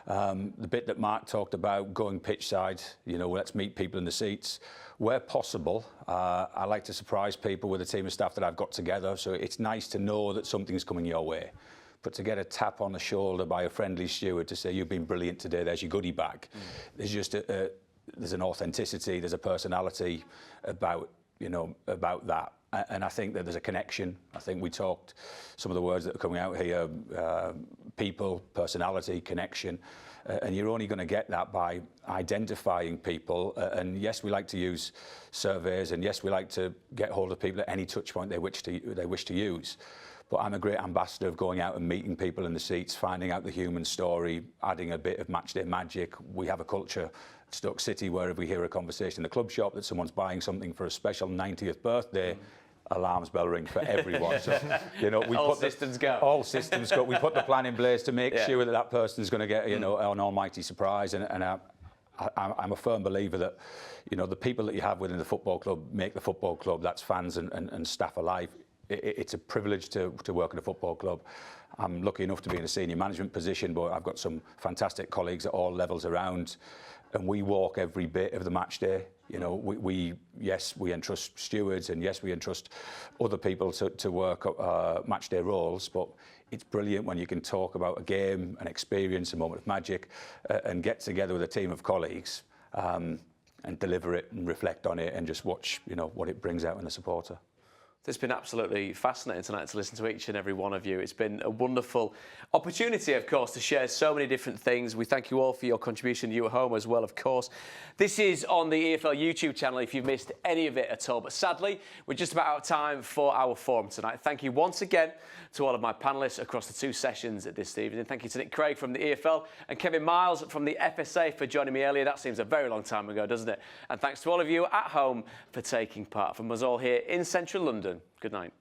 Speaker 13: The bit that Mark talked about, going pitch side, you know, let's meet people in the seats. Where possible, I like to surprise people with a team of staff that I've got together. So it's nice to know that something's coming your way. But to get a tap on the shoulder by a friendly steward to say, you've been brilliant today, there's your goodie bag. There's just there's an authenticity, there's a personality about, you know, about that. And I think that there's a connection. I think we talked some of the words that are coming out here, people, personality, connection. And you're only going to get that by identifying people. And yes, we like to use surveys, and yes, we like to get hold of people at any touch point they wish to use. But I'm a great ambassador of going out and meeting people in the seats, finding out the human story, adding a bit of matchday magic. We have a culture at Stoke City where if we hear a conversation in the club shop that someone's buying something for a special 90th birthday, alarms bell ring for everyone. So, you know, all systems go. All systems go. We put the plan in place to make sure that that person's going to get, you know, an almighty surprise. And I'm a firm believer that, you know, the people that you have within the football club make the football club. That's fans and staff alike. It's a privilege to work at a football club. I'm lucky enough to be in a senior management position, but I've got some fantastic colleagues at all levels around, and we walk every bit of the match day. You know, yes, we entrust stewards, and yes, we entrust other people to work match day roles, but it's brilliant when you can talk about a game, an experience, a moment of magic, and get together with a team of colleagues and deliver it and reflect on it and just watch, you know, what it brings out in the supporter.
Speaker 1: It's been absolutely fascinating tonight to listen to each and every one of you. It's been a wonderful opportunity, of course, to share so many different things. We thank you all for your contribution, you at home as well, of course. This is on the EFL YouTube channel if you've missed any of it at all. But sadly, we're just about out of time for our forum tonight. Thank you once again to all of my panellists across the two sessions this evening. Thank you to Nick Craig from the EFL and Kevin Miles from the FSA for joining me earlier. That seems a very long time ago, doesn't it? And thanks to all of you at home for taking part. From us all here in central London, good night.